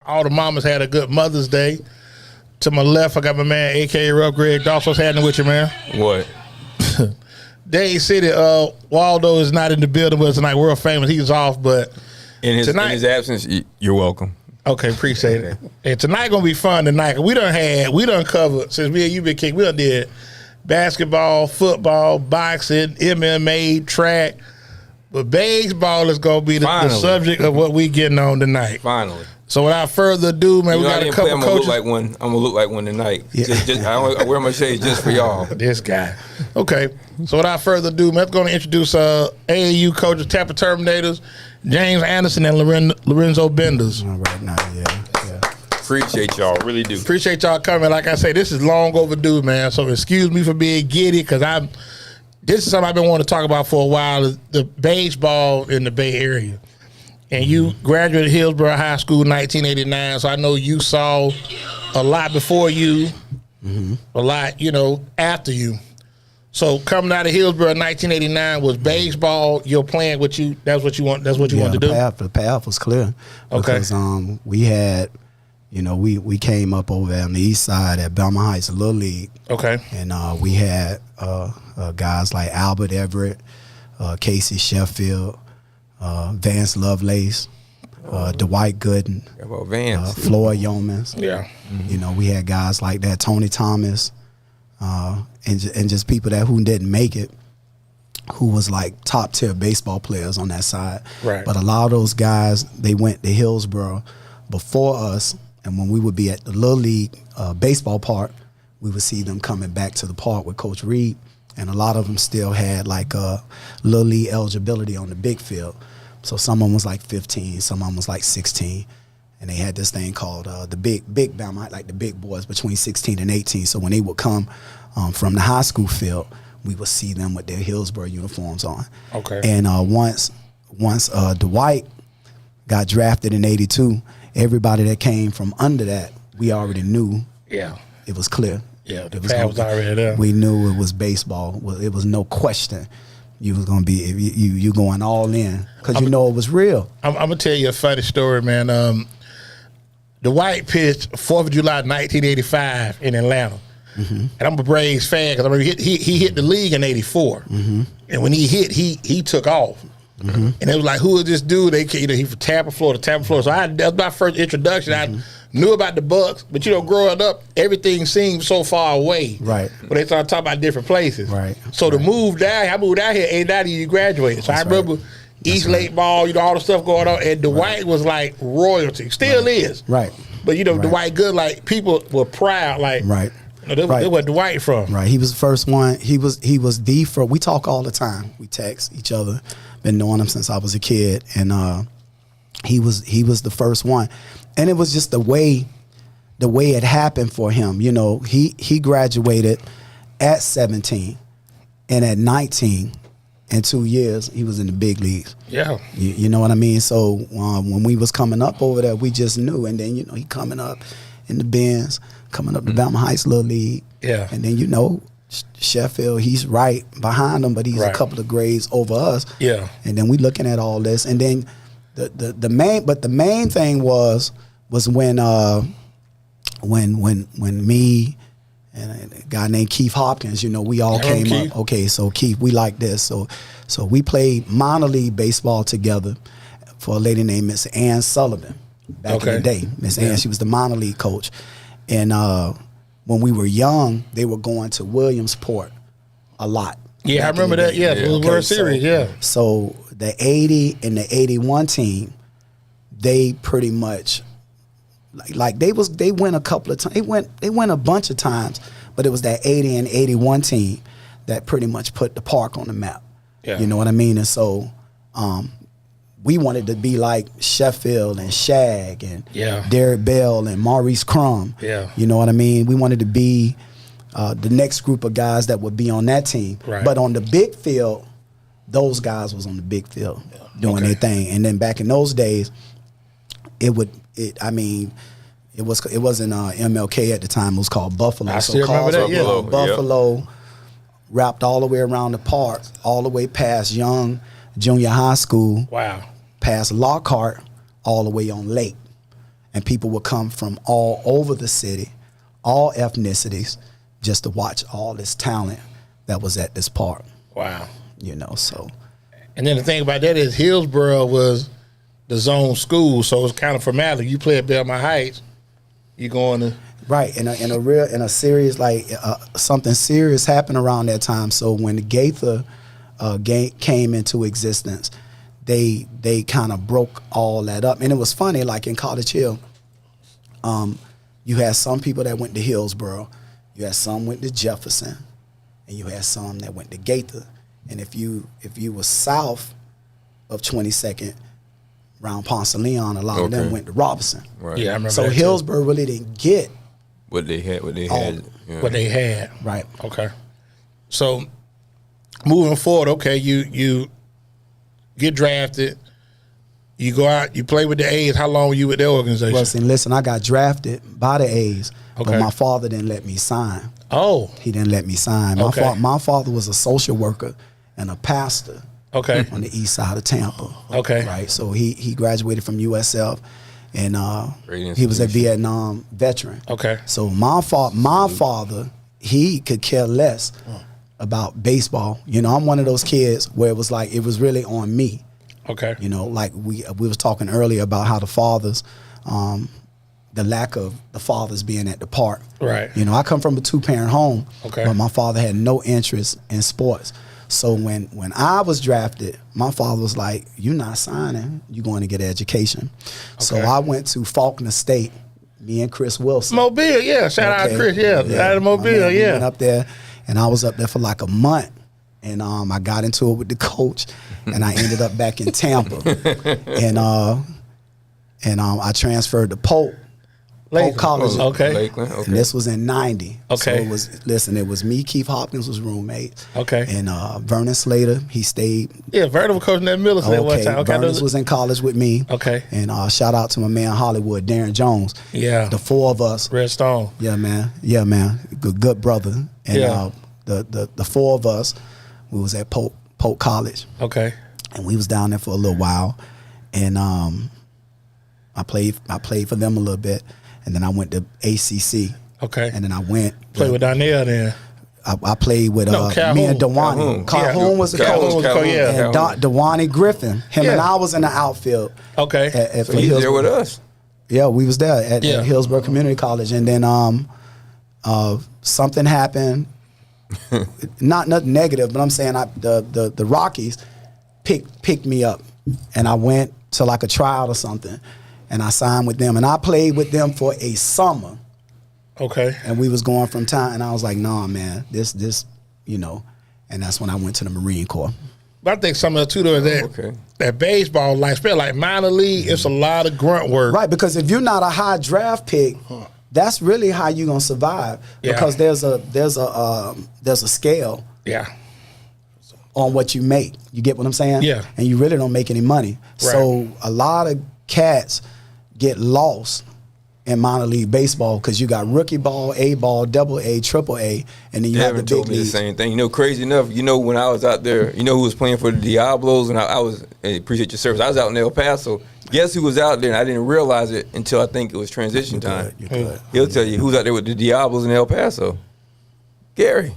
all the mamas had a good Mother's Day. To my left, I got my man, a.k.a. Ruff, Greg Dawson. What's happening with you, man? What? Dade City, Waldo is not in the building with us tonight. World famous. He's off, but in his absence, you're welcome. Okay, appreciate it. And tonight gonna be fun tonight. We done covered, since me and you been kicked, we done did basketball, football, boxing, MMA, track. But baseball is gonna be the subject of what we getting on tonight. Finally. So without further ado, man, we got a couple coaches. I'm gonna look like one tonight. Yeah. I wear my shades just for y'all. This guy. Okay. So without further ado, man, I'm going to introduce AAU coaches, Tampa Terminators, James Anderson and Lorenzo Benders. All right now, yeah. Appreciate y'all, really do. Appreciate y'all coming. Like I say, this is long overdue, man. So excuse me for being giddy, because this is something I've been wanting to talk about for a while, is the baseball in the Bay Area. And you graduated Hillsborough High School in 1989, so I know you saw a lot before you, a lot, after you. So coming out of Hillsborough in 1989, was baseball your plan? That's what you wanted to do? The path was clear. Okay. Because we had, we came up over on the east side at Belmont Heights Little League. Okay. And we had guys like Albert Everett, Casey Sheffield, Vance Lovelace, Dwight Gooden, Floyd Yeomans. Yeah. We had guys like that, Tony Thomas, and just people who didn't make it, who was like top tier baseball players on that side. Right. But a lot of those guys, they went to Hillsborough before us, and when we would be at the Little League baseball park, we would see them coming back to the park with Coach Reed, and a lot of them still had like Little League eligibility on the big field. So some of them was like 15, some of them was like 16. And they had this thing called the big Belmont, like the big boys between 16 and 18. So when they would come from the high school field, we would see them with their Hillsborough uniforms on. Okay. And once Dwight got drafted in 82, everybody that came from under that, we already knew it was clear. Yeah, the path was already there. We knew it was baseball. Well, it was no question. You was gonna be you going all in because it was real. I'm gonna tell you a funny story, man. The White pitched 4th of July 1985 in Atlanta, and I'm a Braves fan because I remember he hit the league in '84, and when he hit, he took off, and it was like, who is this dude? He from Tampa, Florida. So that was my first introduction. I knew about the Bucks, but growing up, everything seemed so far away. Right. When they started talking about different places. Right. So to move down, I moved out here, ain't that you graduated. So I remember East Lake Ball, all the stuff going on, and Dwight was like royalty. Still is. Right. But Dwight good, like people were proud, like they were Dwight from. Right. He was the first one. He was the first. We talk all the time. We text each other. Been knowing him since I was a kid, and he was the first one. And it was just the way it happened for him. He graduated at 17, and at 19, in 2 years, he was in the big leagues. Yeah. You know what I mean? So when we was coming up over there, we just knew. And then, he coming up in the Benz, coming up the Belmont Heights Little League. Yeah. And then, Sheffield, he's right behind him, but he's a couple of grades over us. Yeah. And then we looking at all this. And then the main thing was when me and a guy named Keith Hopkins, we all came up. Okay, so Keith, we like this. So we played minor league baseball together for a lady named Miss Ann Sullivan back in the day. Miss Ann, she was the minor league coach. And when we were young, they were going to Williamsport a lot. Yeah, I remember that. Yeah, it was World Series. So the 80 and the 81 team, they pretty much they went a couple of times. They went a bunch of times, but it was that 80 and 81 team that pretty much put the park on the map. Yeah. You know what I mean? And so we wanted to be like Sheffield and Shag and Derek Bell and Maurice Crum. Yeah. You know what I mean? We wanted to be the next group of guys that would be on that team. Right. But on the big field, those guys was on the big field doing their thing. And then back in those days, it wasn't MLK at the time. It was called Buffalo. I still remember that. Buffalo wrapped all the way around the park, all the way past Young Junior High School. Wow. Past Lockhart, all the way on Lake. and people would come from all over the city, all ethnicities, just to watch all this talent that was at this park. Wow. You know, so. And then the thing about that is Hillsborough was the zone school, so it's kind of formality. You play at Belmont Heights, you going to Right, in a serious, like something serious happened around that time. So when the Gaither came into existence, they kind of broke all that up. And it was funny, like in Cottage Hill, you had some people that went to Hillsborough, you had some went to Jefferson, and you had some that went to Gaither. And if you were south of 22nd, around Ponce de Leon, a lot of them went to Robertson. Right. Yeah, I remember So that Hillsborough really didn't get What they had. Yeah. what they had. right. Okay. So moving forward, okay, you get drafted, you go out, you play with the A's. How long were you with their organization? Listen, I got drafted by the A's, Okay. but my father didn't let me sign. Oh, He didn't let me sign. Okay. My father was a social worker and a pastor okay. on the east side of Tampa. Okay. Right. So he graduated from USF, and Great he was a institution. Vietnam veteran. Okay. So my father, he could care less about baseball. You know, I'm one of those kids where it was like it was really on me. Okay. You know, like we was talking earlier about how the fathers, the lack of the fathers being at the park. Right. You know, I come from a 2-parent home, Okay. but my father had no interest in sports. So when I was drafted, my father was like, "You're not signing. You're going to get an education." So Okay. I went to Faulkner State. Me and Chris Wilson. Mobile, yeah. Shout out Chris, yeah. Out of My Mobile, man, we yeah. went up there, and I was up there for like a month. And I got into it with the coach, and I ended up back in Tampa. and I transferred to Polk College. Okay. Lakeland. Okay. And this was in 90. Okay. So it was me, Keith Hopkins was roommates. Okay. And Vernon Slater, he stayed. Yeah, Vernon was coaching at Millicent at one time. Okay. Vernon was in college with me. Okay. And shout out to my man Hollywood, Darren Jones. Yeah. The four of us. Redstone. Yeah, man. Yeah, man. Good brother. And Yeah. the four of us, we was at Polk College. Okay. And we was down there for a little while. And I played for them a little bit. And then I went to ACC. Okay. And then I went. Play with Donnell then. I played with No, me and Calhoun. Dewani. Calhoun was the Calhoun coach. was the coach, yeah. And Dewani Griffin. Him and I was in the outfield. Okay. At So he's there with us. Yeah, we was there at Yeah. Hillsborough Community College. And then something happened. Not nothing negative, but I'm saying the Rockies picked me up, and I went to like a tryout or something, and I signed with them, and I played with them for a summer, Okay. and we was going from time, and I was like, nah, man, this, you know, and that's when I went to the Marine Corps. But I think some of the too though is that Okay. that baseball, like especially like minor league, it's a lot of grunt work. Right, because if you're not a high draft pick, that's really how you're gonna survive. Yeah. Because there's a scale Yeah. on what you make. You get what I'm saying? Yeah. And you really don't make any money. Right. So a lot of cats get lost in minor league baseball because you got rookie ball, A ball, double A, triple A, and then you have the Devin big told me the leagues. same thing. You know, crazy enough, you know, when I was out there, you know who was playing for the Diablos, and I was, and appreciate your service, I was out in El Paso. Guess who was out there, and I didn't realize it until I think it was transition time. You're good. He'll tell you who's out there with the Diablos in El Paso. Gary,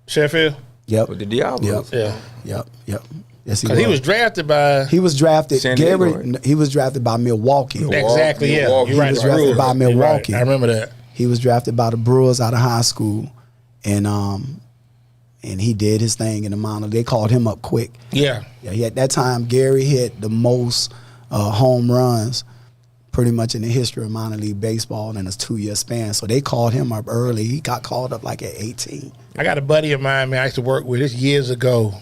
Sheffield. Yep. with the Diablos. Yeah. Yep. Yes, Because he was drafted by He was drafted. San Diego, Gary. right? He was drafted by Milwaukee. exactly. Yeah. Milwaukee. You're right. He was the drafted Brewers. by You're right. Milwaukee. I remember that. He was drafted by the Brewers out of high school, and he did his thing in the minor. They called him up quick. Yeah. Yeah, at that time, Gary hit the most home runs pretty much in the history of minor league baseball in a 2-year span. So they called him up early. He got called up like at 18. I got a buddy of mine, man, I used to work with this years ago.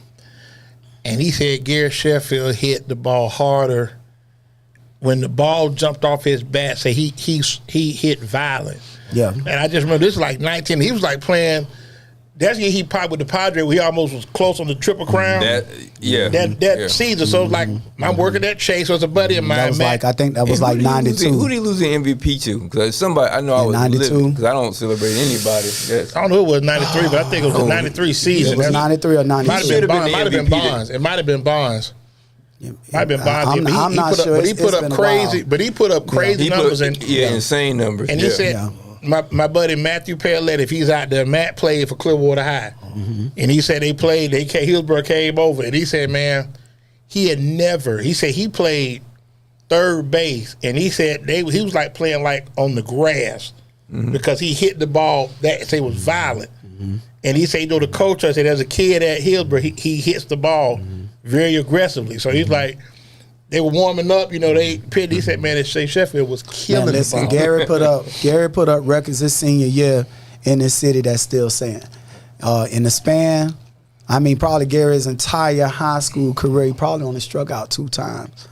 And he said Gary Sheffield hit the ball harder when the ball jumped off his bat. So he hit violent. Yeah. And I just remember this was like 19. He was like playing. That's year he played with the Padres. Where he almost was close on the Triple Crown. That That season. So it was like I'm working at Chase. So it's a buddy of mine. That was Matt. like, I think that was like 92. Who did he lose the MVP to? Because somebody, I know I was 92? because I don't celebrate anybody. Yes. I don't know who it was 93, but I think it was the 93 season. It was 93 or 92. Might have Should've been been Bonds. the Might have been MVP Bonds. It might have been Bonds. Might have been Bonzi. I'm not sure. But he put up crazy. But he put up crazy numbers. Insane numbers. And he said, my buddy Matthew Perlet, if he's out there, Matt played for Clearwater High, and he said Hillsborough came over, and he said, man, he had never. He said he played third base, and he said he was like playing like on the grass because he hit the ball that say was violent. And he said, the coach, I said, as a kid at Hillsborough, he hits the ball very aggressively. So he's like, they were warming up, he said, man, that Shea Sheffield was killing the ball. Gary put up records his senior year in this city that's still saying. In the span, probably Gary's entire high school career, he probably only struck out 2 times.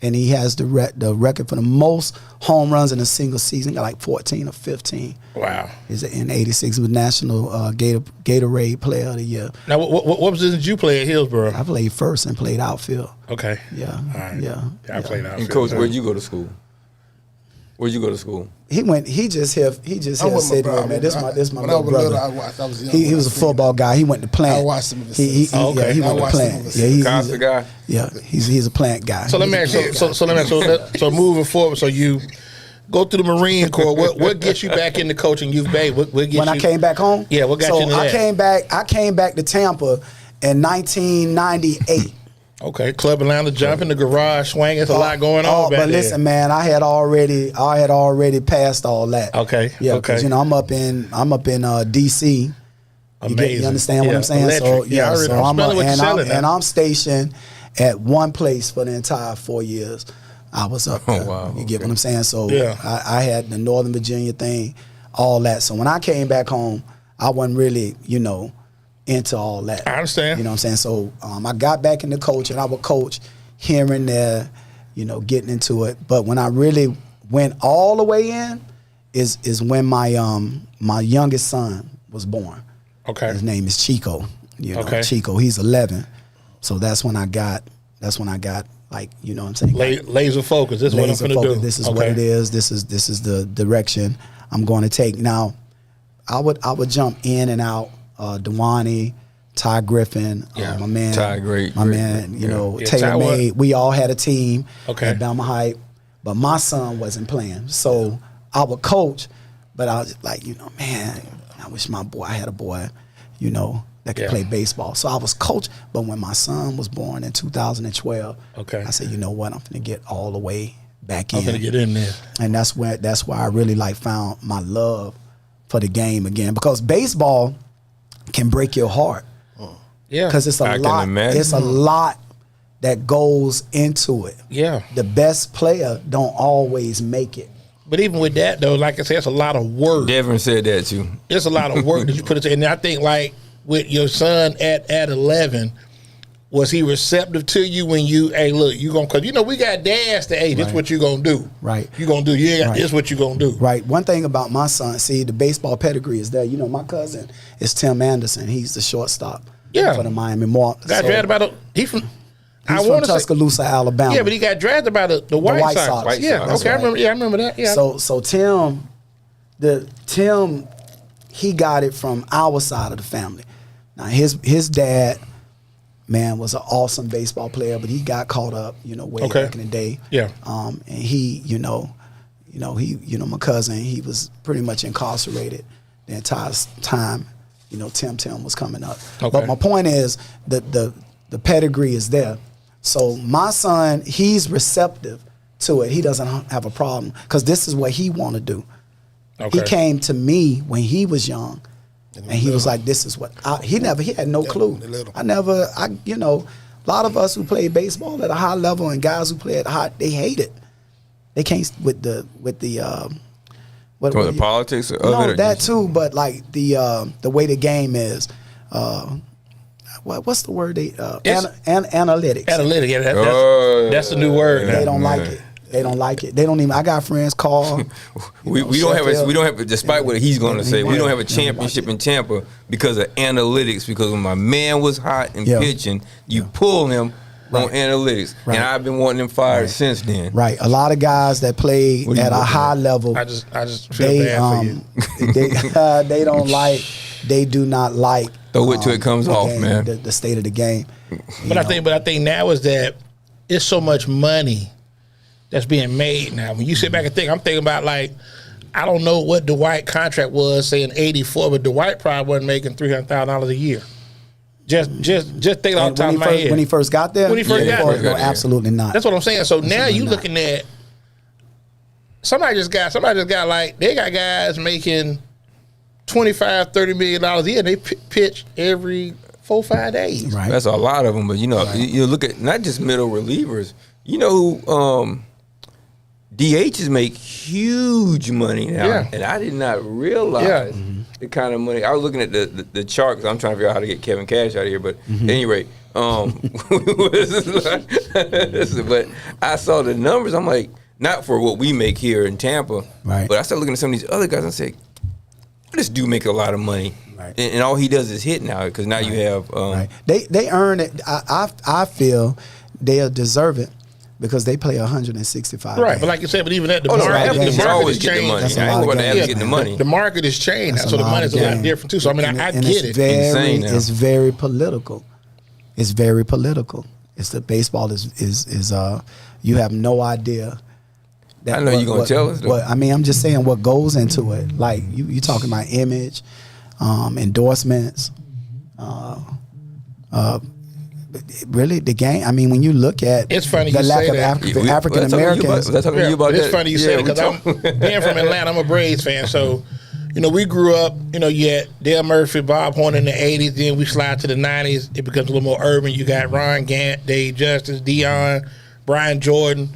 And he has the record for the most home runs in a single season, got like 14 or 15. Wow. He's in 86 with National Gatorade Player of the Year. Now, what position did you play at Hillsborough? I played first and played outfield. Okay. Yeah. All right. Yeah. I played outfield. And Coach, where'd you go to school? He just here sitting with me. This my little brother. I was young. He was a football guy. He went to Plant. I watched him. He went to Plant. He's a guy. Yeah, he's a Plant guy. So let me ask you. So moving forward, so you go through the Marine Corps. What gets you back into coaching youth baseball? When I came back home? Yeah, what got you into that? I came back to Tampa in 1998. Okay, Club Atlanta, jumping the garage, swinging. It's a lot going on back but listen, man, I had already passed all that. Okay, yeah, because I'm up in DC. Amazing. You understand what I'm saying? Electric. So I'm stationed at one place for the entire 4 years. I was up there. Oh, wow. You get what I'm saying? So yeah. I had the Northern Virginia thing, all that. So when I came back home, I wasn't really, into all that. I understand. You know what I'm saying? So I got back into coaching. I would coach here and there, getting into it. But when I really went all the way in is when my youngest son was born. Okay. His name is Chico. Okay. Chico. He's 11. So that's when I got like, you know what I'm saying? Laser focus. This is what I'm going to do. This is what it is. This is the direction I'm going to take. Now, I would jump in and out. Dewani, Ty Griffin, my man, Ty, great, Taylor Ty Made. We all had a team at Bama Hype, but my son wasn't playing. So I would coach, but I was like, man, I wish I had a boy, that could play baseball. So I was coach, but when my son was born in 2012, I said, you know what, I'm gonna get all the way back in. I'm gonna get in there, and that's where I really found my love for the game again, because baseball can break your heart. Yeah, because it's a lot. It's a lot that goes into it. Yeah, the best player don't always make it. But even with that though, like I said, it's a lot of work. Devin said that too. It's a lot of work that you put into. And I think like with your son at 11, was he receptive to you when you, hey, look, you gonna, because we got dads that, hey, this what you gonna do. Right. You gonna do, this what you gonna do. Right. One thing about my son, see, the baseball pedigree is there. My cousin is Tim Anderson. He's the shortstop for the Miami Marlins. Got drafted by he's from Tuscaloosa, Alabama. Yeah, but he got drafted by the White Sox. White yeah, Sox. Okay, I remember that. Yeah. So Tim, he got it from our side of the family. Now his dad, man, was an awesome baseball player, but he got caught up, way back in the day. Yeah. And he, my cousin, he was pretty much incarcerated the entire time, Tim was coming up. Okay. But my point is that the pedigree is there. So my son, he's receptive to it. He doesn't have a problem because this is what he want to do. Okay. He came to me when he was young. And he was like, this is what, he had no clue. A lot of us who play baseball at a high level and guys who play at high, they hate it. They can't with the politics of no, it? that too, but like the way the game is, what's the word? Analytics. Analytics, yeah, that's the new word. They don't like it. They don't like it. They don't even. I got friends call. we don't have. Despite what he's going to say, we don't have a championship in Tampa because of analytics. Because when my man was hot and pitching, you pull him on analytics, and I've been wanting him fired since then. Right. A lot of guys that play at a high level. I just feel bad for you. They don't like. They do not like. Throw it till it comes off, game, man. The state of the game. But I think now is that it's so much money that's being made now. When you sit back and think, I'm thinking about like, I don't know what Dwight contract was, say in '84, but Dwight probably wasn't making $300,000 a year. Just think off the top of my head. When he first got there? When he first got there. No, absolutely not. That's what I'm saying. So Absolutely now you not. looking at somebody just got like, they got guys making $25-30 million a year, and they pitch every 4-5 days. Right. That's a lot of them. But, you know, you look at not just middle relievers. You know who DHs make huge money now. Yeah. And I did not realize the kind of money. I was looking at the chart because I'm trying to figure out how to get Kevin Cash out of here. But at any rate, but I saw the numbers. I'm like, not for what we make here in Tampa, right. but I started looking at some of these other guys and say, this dude make a lot of money. Right. And all he does is hit now because now you have right. They earn it. I feel they'll deserve it because they play 165 Right, games. but like you said, but even that, the athletes market always has get the changed. money. That's a I ain't lot about of the games, athletes getting the man. money. The market has changed, That's so the a lot money's of a lot games. different too. So I mean, I And get it's it. Insane now. It's very political. It's very political. It's the baseball is you have no idea. I know you're gonna tell us, though. I mean, I'm just saying what goes into it. Like you talking about image, endorsements, really the game. I mean, when you look at It's funny the you lack say of that. African Americans. That's talking to you about It's that. funny you say it because I'm being from Atlanta. I'm a Braves fan, so you know we grew up. You know, you had Dale Murphy, Bob Horner in the '80s. Then we slide to the '90s. It becomes a little more urban. You got Ron Gant, Dave Justice, Dion, Brian Jordan.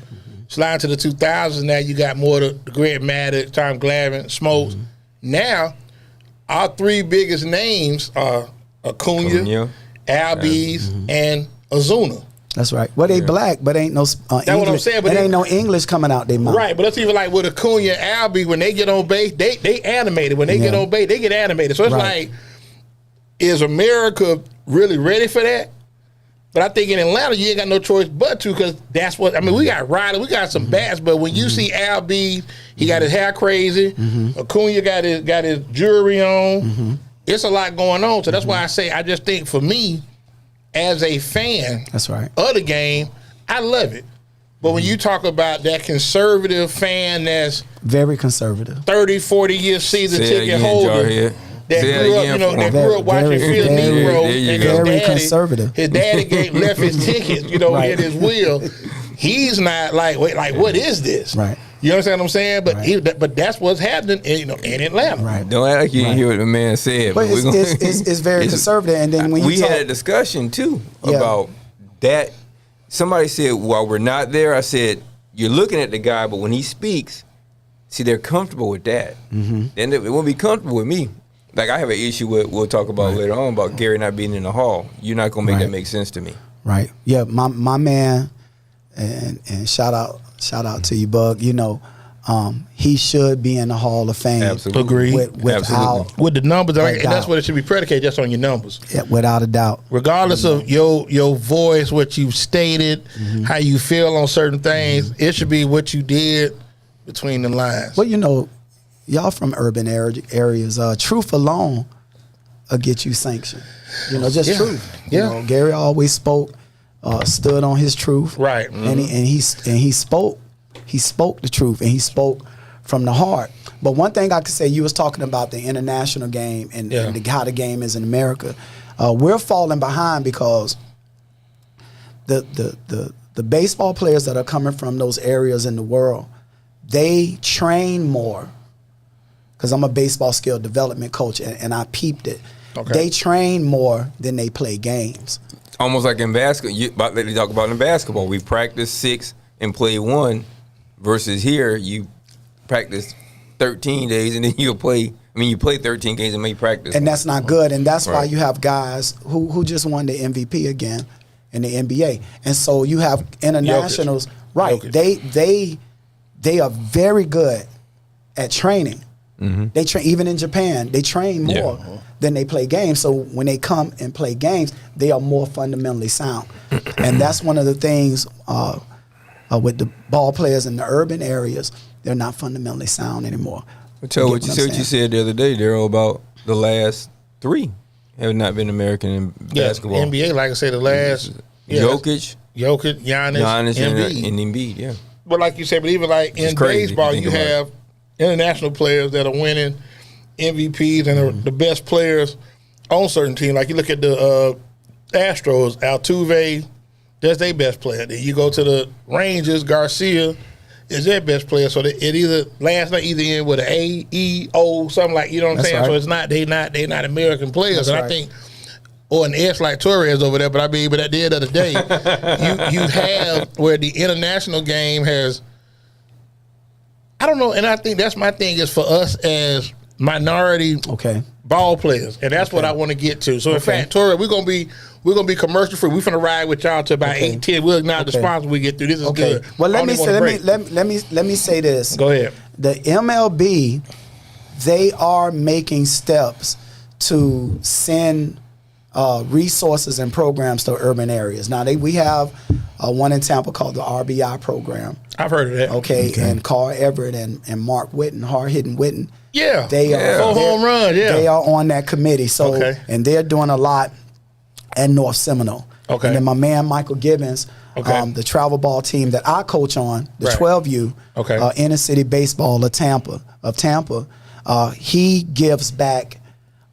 Slide to the 2000s. Now you got more of the Greg Maddux, Tom Glavine, Smokes. Now, our three biggest names are Acuna, Albies, and Ozuna. That's right. Well, they black, but ain't no English. what I'm saying, but it it- ain't no English coming out their mouth. Right, but that's even like with Acuna and Albie, when they get on base, they animated. When they get on base, they get animated. So it's Right. like, is America really ready for that? But I think in Atlanta, you ain't got no choice but to, because that's what, I mean, we got Ryder, we got some bats, but when you see Albie, he got his hair crazy, Acuna got his jewelry on, it's a lot going on. So that's why I say, I just think for me, as a fan That's right. of the game, I love it. But when you talk about that conservative fan that's Very conservative. 30, 40 year season Say it ticket again, holder, Jarhead. that Say it grew up, again you know, for that him. grew up watching Very, Phil very, Negro, there you and go. his Very daddy, conservative. his daddy left his tickets, you know, Right. in his will. He's not like, wait, like, what is this? Right. You understand what I'm saying? But Right. but that's what's happening, in, you know, in Atlanta. Right. Don't act like you didn't Right. hear what the man said. But we're gonna- it's very conservative. And then when you we talk, had a discussion too Yeah. about that. Somebody said while we're not there, I said you're looking at the guy, but when he speaks, see, they're comfortable with that. Then it won't be comfortable with me. Like I have an issue with we'll talk about later on about Gary not being in the hall. You're not gonna make that Right. make sense to me. right? Yeah, my man, and shout out to you, Bug. You know, he should be in the Hall of Fame. Absolutely. Agreed. Without Absolutely. With the numbers, and Without that's what it should be predicated, just on your numbers. yeah, without a doubt. Regardless of your voice, what you've stated, how you feel on certain things, it should be what you did between the lines. Well, you know, y'all from urban areas, truth alone will get you sanctioned. You know, just Yeah. truth. You Yeah. know, Gary always spoke, stood on his truth. Right. And he spoke the truth, and he spoke from the heart. But one thing I could say, you was talking about the international game and how the game is in America. We're falling behind because the baseball players that are coming from those areas in the world, they train more. Because I'm a baseball skill development coach, and I peeped it. Okay. They train more than they play games. Almost like in basketball, they talk about in basketball, we practice 6 and play 1, versus here you practice 13 days and then you play 13 games and may practice. And that's not good. And that's why Right. you have guys who just won the MVP again in the NBA. And so you have internationals, right? Jokic. They are very good at training. They train, even in Japan, they train more than they play games. So when they come and play games, they are more fundamentally sound. And that's one of the things with the ball players in the urban areas, they're not fundamentally sound anymore. Tell You what get you I'm said. What you saying? said the other day, Daryl, about the last 3 have not been American in basketball. NBA, like I said, the last Jokic, Jokic, Giannis and Embiid. Embiid, yeah. But like you said, but even like in baseball, you have international players that are winning MVPs and are the best players on certain teams. Like you look at the Astros, Altuve, that's their best player. Then you go to the Rangers, Garcia is their best player. So it either last night either end with an A, E, O, something like, you know what I'm saying? Right. So it's not they not American players. That's and right. I think or an S like Torres over there, but at the end of the day, you have where the international game has, I don't know, and I think that's my thing is for us as minority ball players, and that's what I want to get to. So in fact, Torres, we're gonna be commercial free. We're gonna ride with y'all to about 8-10. We'll acknowledge the sponsor we get through. This is good. Well, let me say this. Go ahead. The MLB, they are making steps to send resources and programs to urban areas. Now we have one in Tampa called the RBI program. I've heard of that. Okay. And Carl Everett and Mark Whitten, hard hitting Whitten. Yeah, they are home run. Yeah, they are on that committee. So and they're doing a lot at North Seminole. Okay, and then my man Michael Gibbons, the travel ball team that I coach on, the 12U, inner city baseball of Tampa. He gives back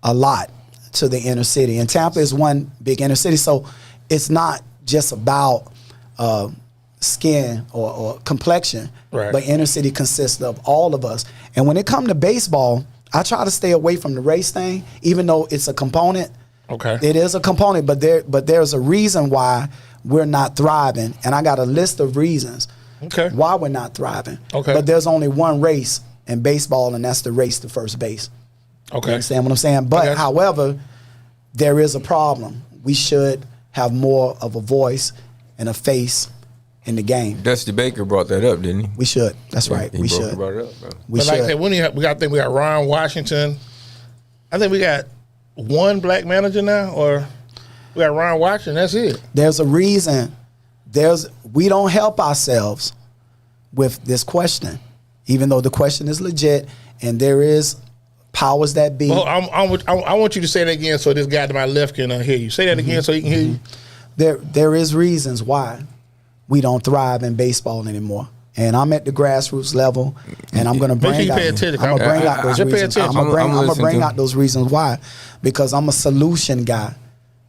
a lot to the inner city, and Tampa is one big inner city. So it's not just about skin or complexion, but inner city consists of all of us. And when it comes to baseball, I try to stay away from the race thing, even though it's a component. It is a component, but there's a reason why we're not thriving, and I got a list of reasons why we're not thriving. But there's only one race in baseball, and that's the race to first base. You understand what I'm saying? But however, there is a problem. We should have more of a voice and a face in the game. Dusty Baker brought that up, didn't he? We should. That's right. We should. Brought it up, bro. We should. Like I said, I think we got Ron Washington. I think we got one black manager now, or we got Ron Washington. That's it. There's a reason. We don't help ourselves with this question, even though the question is legit, and there is powers that be. Well, I want you to say that again so this guy to my left can hear you. Say that again so he can hear you. There is reasons why we don't thrive in baseball anymore. And I'm at the grassroots level, and I'm going to bring out those reasons. I'm going to bring out those reasons why, because I'm a solution guy.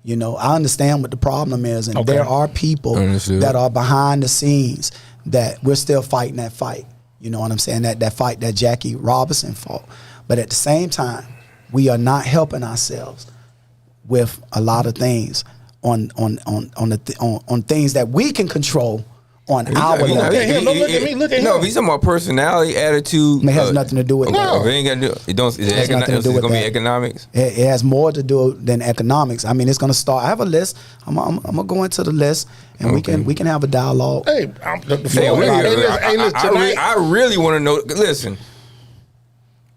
You know, I understand what the problem is, and there are people that are behind the scenes that we're still fighting that fight. You know what I'm saying? That fight that Jackie Robinson fought. But at the same time, we are not helping ourselves with a lot of things on things that we can control on our level. Look at me. No, if he's talking about personality, attitude, it has nothing to do with that. It ain't got to do. It don't. It's going to be economics. It has more to do than economics. I mean, it's going to start. I have a list. I'm gonna go into the list, and we can have a dialogue. Hey, I really want to know. Listen.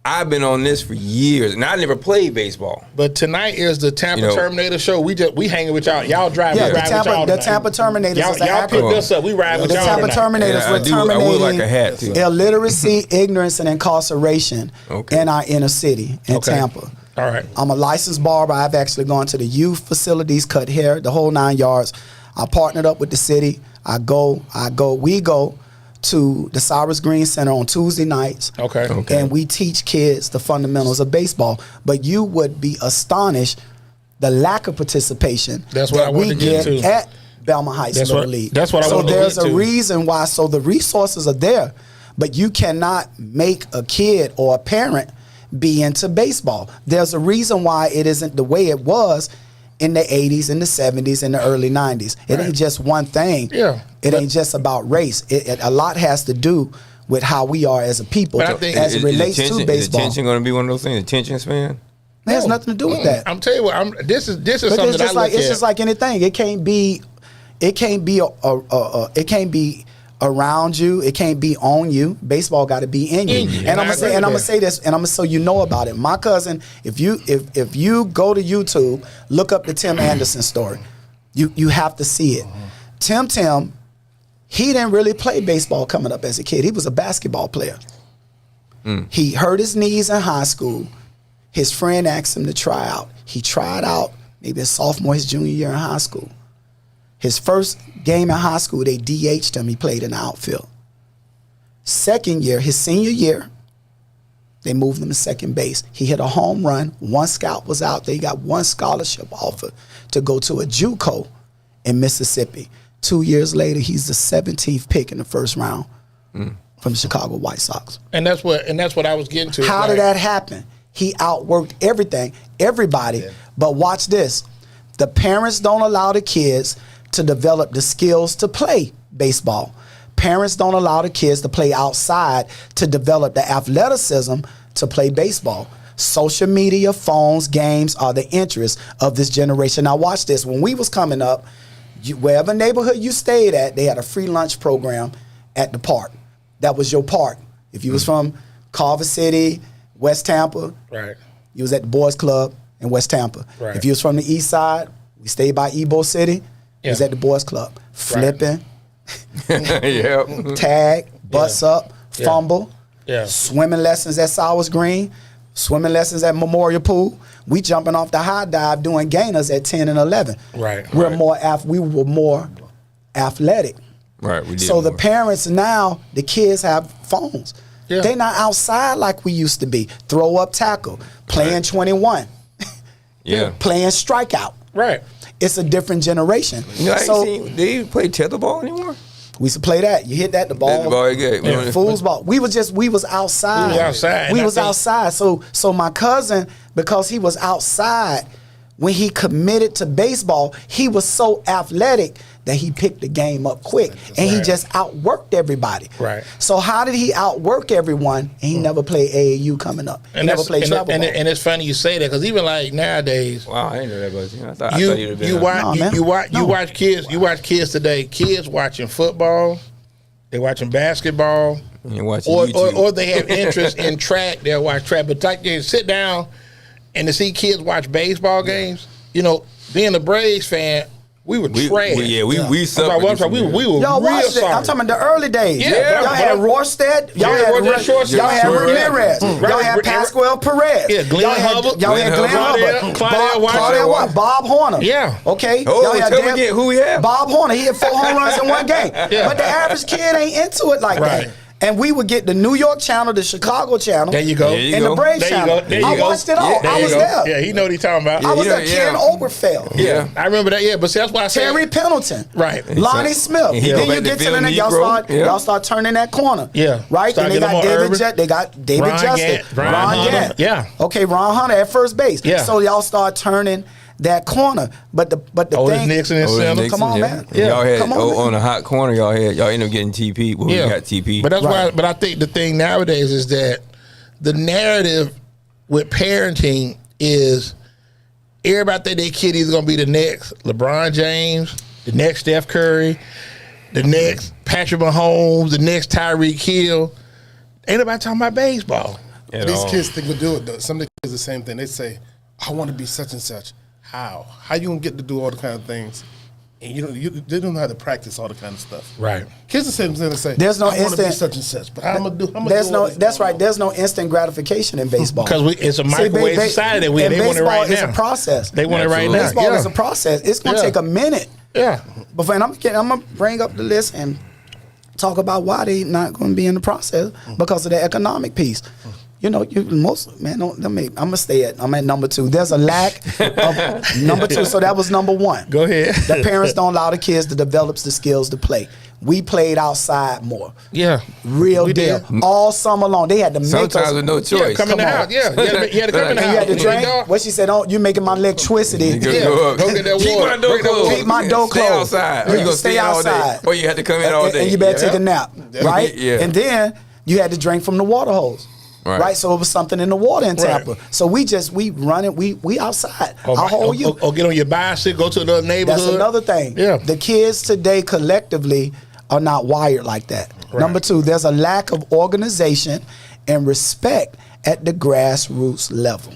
I've been on this for years, and I never played baseball. But tonight is the Tampa Terminator show. We hanging with y'all. Y'all drive. Yeah, the Tampa Terminators. Y'all picked us up. We ride with y'all. The Tampa Terminators. We're terminating I would like a hat too. Illiteracy, ignorance, and incarceration in our inner city in Tampa. All right. I'm a licensed barber. I've actually gone to the youth facilities, cut hair, the whole 9 yards. I partnered up with the city. We go to the Cyrus Green Center on Tuesday nights. And we teach kids the fundamentals of baseball. But you would be astonished the lack of participation that we get at Belmont Heights Little League. That's what I want to get to. So there's a reason why. So the resources are there, but you cannot make a kid or a parent be into baseball. There's a reason why it isn't the way it was in the 80s, in the 70s, in the early 90s. It ain't just one thing. It ain't just about race. A lot has to do with how we are as a people as it relates to baseball. Is attention going to be one of those things, attention span? It has nothing to do with that. I'm telling you what, this is something that I look at. It's just like anything. It can't be around you. It can't be on you. Baseball got to be in you. And I'm gonna say this, and I'm gonna so you know about it. My cousin, if you go to YouTube, look up the Tim Anderson story. You have to see it. Tim, he didn't really play baseball coming up as a kid. He was a basketball player. He hurt his knees in high school. His friend asked him to try out. He tried out maybe his sophomore, his junior year in high school. His first game in high school, they DH'd him. He played in the outfield. Second year, his senior year, they moved him to second base. He hit a home run. One scout was out there. He got one scholarship offer to go to a JUCO in Mississippi. 2 years later, he's the 17th pick in the first round from the Chicago White Sox. And that's what I was getting to. How did that happen? He outworked everybody. Yeah. But watch this. The parents don't allow the kids to develop the skills to play baseball. Parents don't allow the kids to play outside to develop the athleticism to play baseball. Social media, phones, games are the interests of this generation. Now watch this. When we was coming up, wherever neighborhood you stayed at, they had a free lunch program at the park. That was your park. If you was from Culver City, West Tampa, right, you was at the Boys Club in West Tampa. Right. If you was from the East Side, we stayed by Ebo City, you was at the Boys Club. Flipping, tag, butts up, fumble, swimming lessons at Sowers Green, swimming lessons at Memorial Pool. We jumping off the high dive doing gainers at 10 and 11. Right. We were more athletic. Right. We did so the parents now, the kids have phones. Yeah. They're not outside like we used to be. Throw up tackle, playing 21. Playing strikeout. Right. It's a different generation. You know, do they even play tetherball anymore? We used to play that. You hit that, the ball. Fool's ball. We was outside. We was outside. So my cousin, because he was outside, when he committed to baseball, he was so athletic that he picked the game up quick. And he just outworked everybody. Right. So how did he outwork everyone? And he never played AAU coming up. He never played travel ball. And it's funny you say that, because even like nowadays, wow, I didn't know that, but I thought you'd have been. You watch kids today. Kids watching football, they watching basketball, or they have interest in track. They'll watch track. But they sit down and to see kids watch baseball games, you know, being a Braves fan, we were trash. We suffered. We were y'all real watched it. sorry. I'm talking about the early days. Yeah, y'all had Rorsted. Y'all had Ramirez. Y'all had Pascual Perez. Yeah, Glenn Hubbard. Y'all had Glenn Hubbard. Claudel Bob Horner. Yeah. Okay. Oh, tell me again who we have. Bob Horner. He had 4 home runs in one game. Yeah. But the average kid ain't into it like that. And we would get the New York channel, the Chicago channel. There you go. And the Braves channel. I watched it all. I was there. Yeah, he know what he's talking about. I was there. Ken Oberfeld. Yeah, I remember that. Yeah, but see, that's why I said Terry Pendleton. Right. Lonnie Smith. Then you get to the y'all start turning that corner. Yeah. Right? And they got David Justice. Ron Gant. Yeah. Okay, Ron Hunter at first base. Yeah. So y'all start turning that corner. But the thing, Nixon and center. Come on, man. Yeah. Y'all had on the hot corner, y'all ended up getting TP. Well, we got TP. But that's why. But I think the thing nowadays is that the narrative with parenting is everybody think their kid is gonna be the next LeBron James, the next Steph Curry, the next Patrick Mahomes, the next Tyreek Hill. Ain't nobody talking about baseball. These kids think we do it though. Some of the kids the same thing. They say, "I want to be such and such." How you gonna get to do all the kind of things, and they don't know how to practice all the kind of stuff. Right. Kids the same thing. They say, "There's no I want to be instant such and such," but how am I do? That's right. There's no instant gratification in baseball because it's a microwave society. They want it right now. It's a process. They want it right now. Baseball is a process. It's gonna take a minute. Yeah. Before I'm gonna bring up the list and talk about why they not going to be in the process because of the economic piece. You know, I'm at number 2. There's a lack of number 2. So that was number 1. Go ahead. The parents don't allow the kids to develop the skills to play. We played outside more. Yeah. Real deal. Did. all summer long. They had to make us. Sometimes with no choice. Come in the house. Yeah. You had to come in the house. You had to drink. What she said, you're making my electricity. Go get that water. Keep my door closed. Keep my door Stay closed. outside. Or you gonna stay outside. Or you had to come in all day. And you better take a nap. Right? Yeah. And then you had to drink from the water hose. Right, so it was something in the water in Tampa. So we run it. We outside. Our whole youth. Or get on your bicycle, go to another neighborhood. That's another thing. Yeah, the kids today collectively are not wired like that. Right. Number 2, there's a lack of organization and respect at the grassroots level.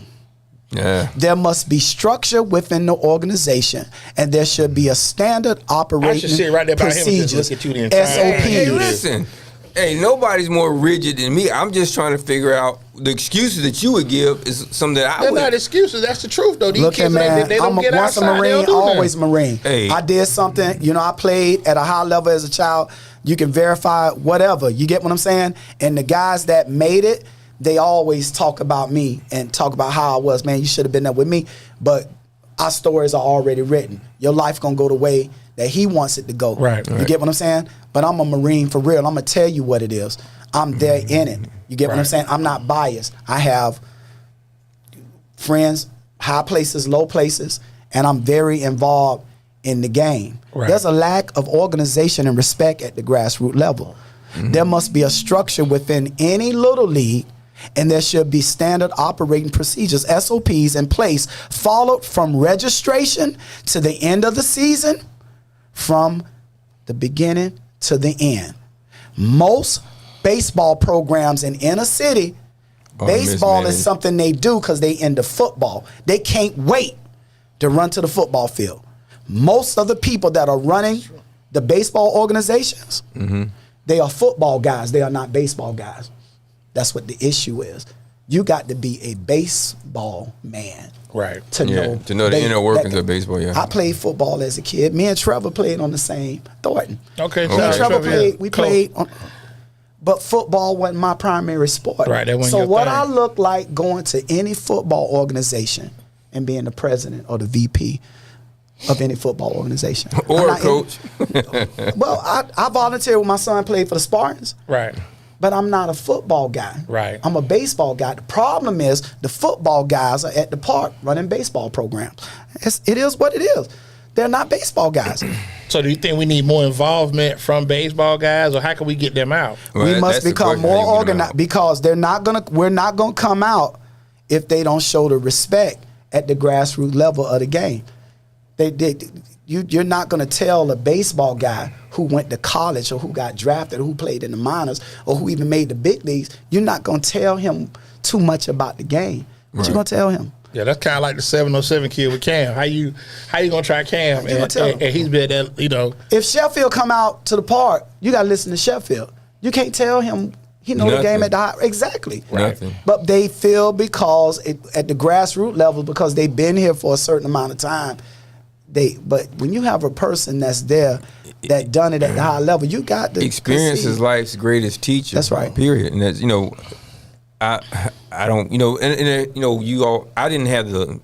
Yeah. There must be structure within the organization, and there should be a standard operating I should sit right there by him and just look at you the entire SOP. Hey, listen. Hey, nobody's more rigid than me. I'm just trying to figure out the excuses that you would give is something that I They're would. not excuses. That's the truth, though. These Look kids, at man, they don't I'm get once outside. a Marine, always Marine. Hey. I did something, you know, I played at a high level as a child. You can verify whatever. You get what I'm saying? And the guys that made it, they always talk about me and talk about how I was. Man, you should have been there with me. But our stories are already written. Your life gonna go the way that he wants it to go. Right. You get what I'm saying? But I'm a Marine for real. I'm gonna tell you what it is. I'm there in it. You get what I'm saying? I'm not biased. I have friends, high places, low places, and I'm very involved in the game. Right. There's a lack of organization and respect at the grassroots level. There must be a structure within any little league, and there should be standard operating procedures, SOPs in place, followed from registration to the end of the season, from the beginning to the end. Most baseball programs in inner city, baseball is something they do because they into football. They can't wait to run to the football field. Most of the people that are running the baseball organizations, they are football guys. They are not baseball guys. That's what the issue is. You got to be a baseball man. Right. To know the inner workings of baseball, yeah. I played football as a kid. Me and Trevor played on the same Thornton. Okay. Me and Trevor played. We Cool. played on, but football wasn't my primary sport. Right, that wasn't so your what thing. I look like going to any football organization and being the president or the VP of any football organization. Or a coach. Well, I volunteered when my son played for the Spartans. Right. But I'm not a football guy. Right. I'm a baseball guy. The problem is the football guys are at the park running baseball programs. It is what it is. They're not baseball guys. So do you think we need more involvement from baseball guys, or how can we get them out? We must become more organized because we're not gonna come out if they don't show the respect at the grassroots level of the game. You're not gonna tell a baseball guy who went to college or who got drafted or who played in the minors or who even made the big leagues. You're not gonna tell him too much about the game. What you gonna tell him? Yeah, that's kind of like the 707 kid with Cam. How you gonna try Cam? And he's been that, you know. If Sheffield come out to the park, you gotta listen to Sheffield. You can't tell him he know the game at the high. Exactly. Nothing. But they feel because at the grassroots level, because they've been here for a certain amount of time, but when you have a person that's there that done it at the high level, you got the experience is life's greatest teacher. That's right. Period. And that's, you know, I don't, you know, and you know, you all, I didn't have the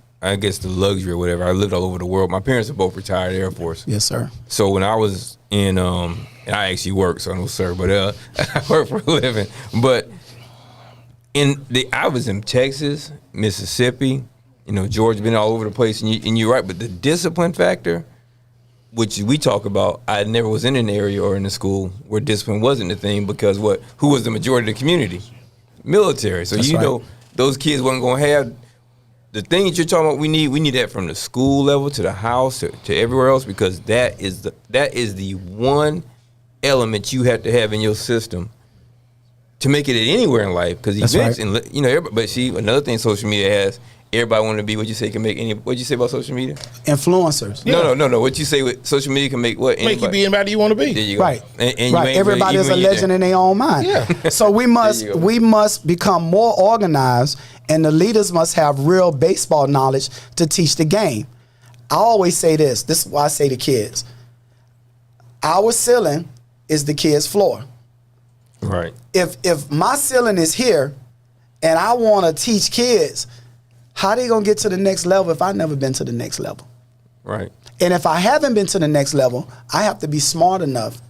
luxury or whatever. I lived all over the world. My parents are both retired Air Force. Yes, sir. So when I was in, and I actually worked, so I know, sir, but I work for a living. But I was in Texas, Mississippi, you know, Georgia, been all over the place, and you're right. But the discipline factor, which we talk about, I never was in an area or in a school where discipline wasn't the thing, because who was the majority of the community? Military. So That's you right. know those kids wasn't gonna have the things you're talking about. We need that from the school level to the house to everywhere else, because that is the one element you have to have in your system to make it anywhere in life. Because events, right. and you know, but see, another thing social media has. Everybody want to be what you say can make any. What you say about social media? Influencers. No. What you say with social media can make what? Make you be anybody you want to be. There you go. Right. And you right. ain't Everybody is a legend in their own mind. Yeah. So we must become more organized, and the leaders must have real baseball knowledge to teach the game. I always say this. This is why I say to kids. Our ceiling is the kids' floor. Right. If my ceiling is here, and I want to teach kids, how they gonna get to the next level if I've never been to the next level? Right. And if I haven't been to the next level, I have to be smart enough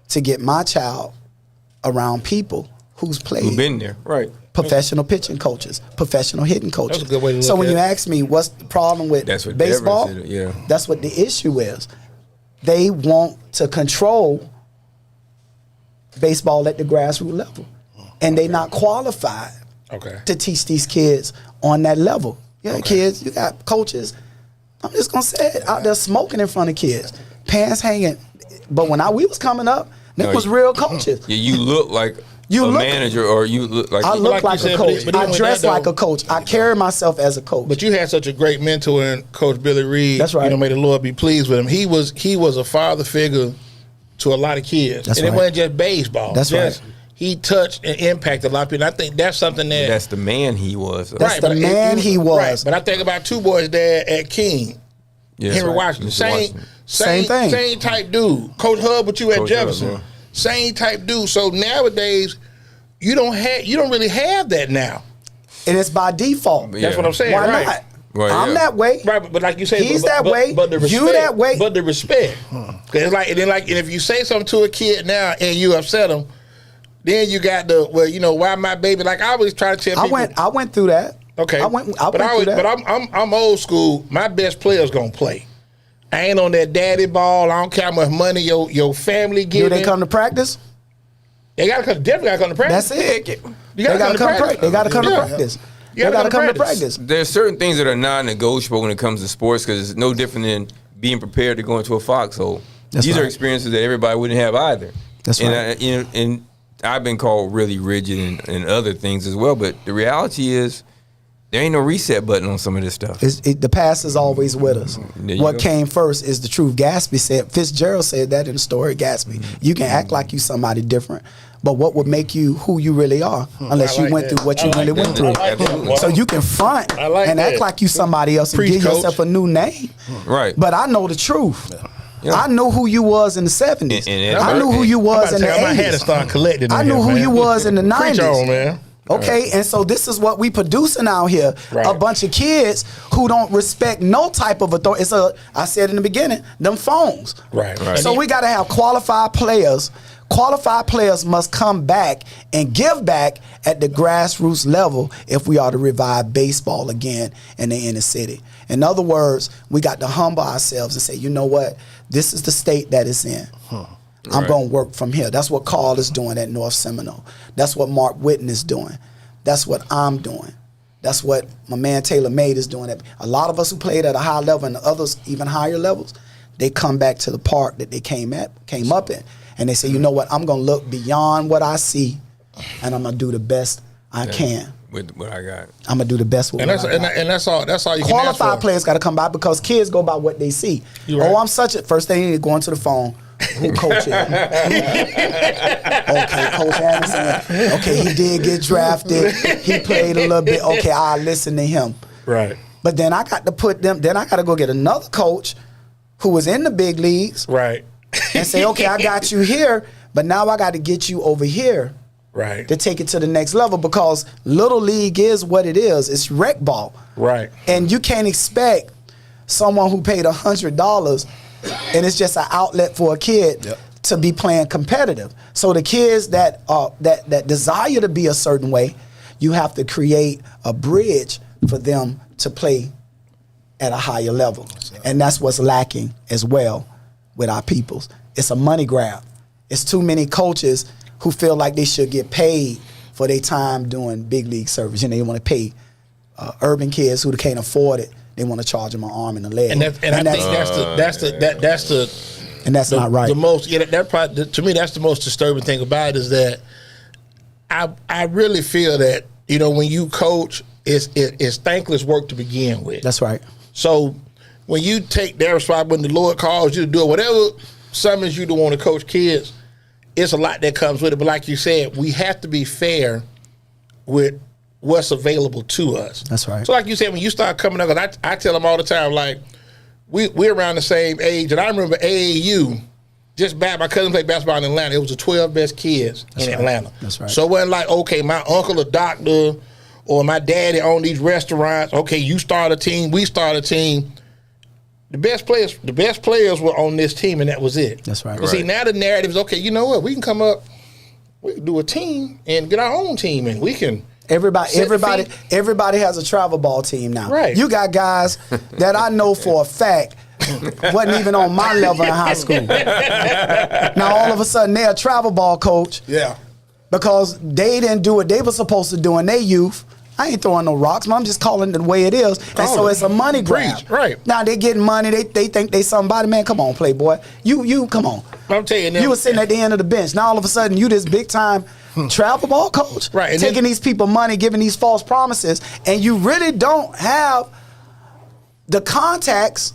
to get my child around people who's played. Who've been there. Right. Professional pitching coaches, professional hitting coaches. That's a good way to So look when at you it. ask me what's the problem with That's what baseball, Deborah said, yeah. that's what the issue is. They want to control baseball at the grassroots level, and they not qualified to teach these kids on that level. You got kids, you got coaches, I'm just gonna say it, out there smoking in front of kids, pants hanging. But when we was coming up, there was real coaches. Yeah, you look like manager, or you look like I look like a coach. but I even dress that, though, like a coach. I carry myself as a coach. But you had such a great mentor in Coach Billy Reed. That's right. You know, may the Lord be pleased with him. He was a father figure to a lot of kids. That's and right. it wasn't just baseball. That's right. He touched and impacted a lot of people. And I think that's something that... That's the man he was. That's the man he was. Right. But I think about Two Boys' dad at King. Yeah, Henry right. Washington. Mr. Same thing. Same type dude. Coach Hub with you at Coach Jefferson. Hub, yeah. Same type dude. So nowadays, you don't really have that now. And it's by default. Yeah. That's what I'm saying. Why right. not? Right, I'm yeah. that way. Right, but like you said, He's that way. But the respect, You that way. But the respect, because and if you say something to a kid now and you upset him, then you got why my baby? Like I always try to tell people. I went through that. Okay, I went through that. But I'm old school. My best player's gonna play. I ain't on that daddy ball. I don't care how much money your family gives. Do they come to practice? They definitely gotta come to practice. That's it. You gotta come to practice. They gotta come to practice. They gotta come to practice. There's certain things that are non-negotiable when it comes to sports because it's no different than being prepared to go into a foxhole. That's These right. are experiences that everybody wouldn't have either. That's right. And I've been called really rigid and other things as well, but the reality is there ain't no reset button on some of this stuff. The past is always with us. What go. came first is the truth. Fitzgerald said that in the story, Gatsby. You can act like you somebody different, but what would make you who you really are unless you went through what you really went through. So you can front and act like you somebody else and give yourself a new name. Right. But I know the truth. Yeah. I knew who you was in the 70s. And I knew who you was in the I had to 80s. start collecting. I knew who you was in the 90s. Preach on, man. Okay, and so this is what we producing out here. Right. A bunch of kids who don't respect no type of authority. I said in the beginning, them phones. Right. So we got to have qualified players. Qualified players must come back and give back at the grassroots level if we are to revive baseball again in the inner city. In other words, we got to humble ourselves and say, you know what? This is the state that it's in. I'm going to work from here. That's what Carl is doing at North Seminole. That's what Mark Whitten is doing. That's what I'm doing. That's what my man Taylor Made is doing. A lot of us who played at a high level and the others even higher levels, they come back to the park that they came up in. And they say, you know what? I'm going to look beyond what I see and I'm going to do the best I can. With what I got. I'm going to do the best with what I got. And that's all you can ask for. Qualified players got to come by because kids go by what they see. You're right. Oh, I'm such a... First thing, you need to go into the phone. Who coach is? Okay, Coach Anderson. Okay, he did get drafted. He played a little bit. Okay, I'll listen to him. Right. But then I got to go get another coach who was in the big leagues. Right. And say, okay, I got you here, but now I got to get you over here. Right. To take it to the next level because Little League is what it is. It's rec ball. Right. And you can't expect someone who paid $100 and it's just an outlet for a kid to be playing competitive. So the kids that desire to be a certain way, you have to create a bridge for them to play at a higher level. And that's what's lacking as well with our peoples. It's a money grab. It's too many coaches who feel like they should get paid for their time doing big league service. And they want to pay urban kids who can't afford it. They want to charge them an arm and a leg. And I think that's not right. The most to me that's the most disturbing thing about it is that I really feel that when you coach it's thankless work to begin with. That's right. So when you take their responsibility, when the Lord calls you to do it, whatever summons you to want to coach kids, it's a lot that comes with it. But like you said, we have to be fair with what's available to us. That's right. So like you said, when you start coming up, 'cause I tell them all the time, like, we're around the same age. And I remember AAU, my cousin played basketball in Atlanta. It was the 12 best kids in Atlanta. That's right. So it wasn't like, okay, my uncle a doctor or my daddy owned these restaurants. Okay, you start a team, we start a team. The best players were on this team, and that was it. That's right. But see, now the narrative is, okay, you know what? We can come up, we can do a team and get our own team, and we can. Everybody has a travel ball team now. Right. You got guys that I know for a fact wasn't even on my level in high school. Now all of a sudden they're a travel ball coach. Yeah. Because they didn't do what they were supposed to do in their youth. I ain't throwing no rocks, but I'm just calling it the way it is. And so it's a money grab. Right. Now they getting money. They think they somebody. Man, come on, Playboy. You come on. I'm telling you. You were sitting at the end of the bench. Now all of a sudden you this big time travel ball coach. Right. And taking these people money, giving these false promises, and you really don't have the contacts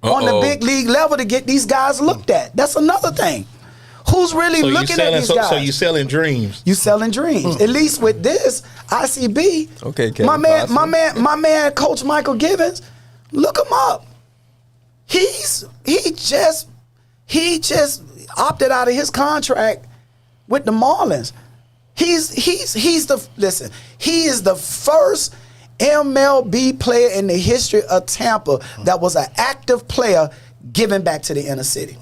on the big league level to get these guys looked at. That's another thing. Who's really looking at these guys? So you selling dreams. You selling dreams. At least with this ICB. Okay, Kevin my man, Coach Michael Givens. Look him up. He just opted out of his contract with the Marlins. He is the first MLB player in the history of Tampa that was an active player giving back to the inner city.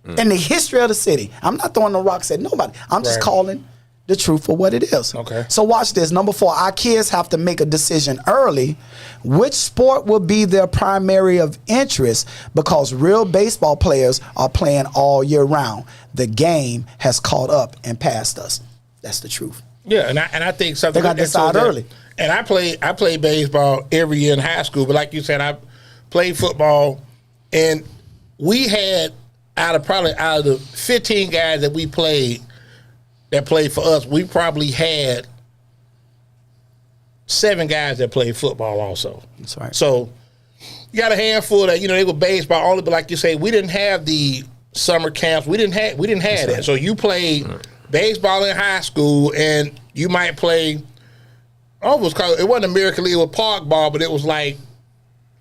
In the history of the city. I'm not throwing no rocks at nobody. I'm just calling the truth for what it is. Okay. So watch this. Number 4, our kids have to make a decision early which sport will be their primary of interest because real baseball players are playing all year round. The game has caught up and passed us. That's the truth. Yeah, and I think something they got to decide early. And I played baseball every year in high school, but like you said, I played football, and we had out of the 15 guys that played for us, we probably had 7 guys that played football also. That's right. So you got a handful that they were baseball only, but like you say, we didn't have the summer camps. We didn't have that. Right. So you played baseball in high school, and you might play. It wasn't American League, it was park ball, but it was like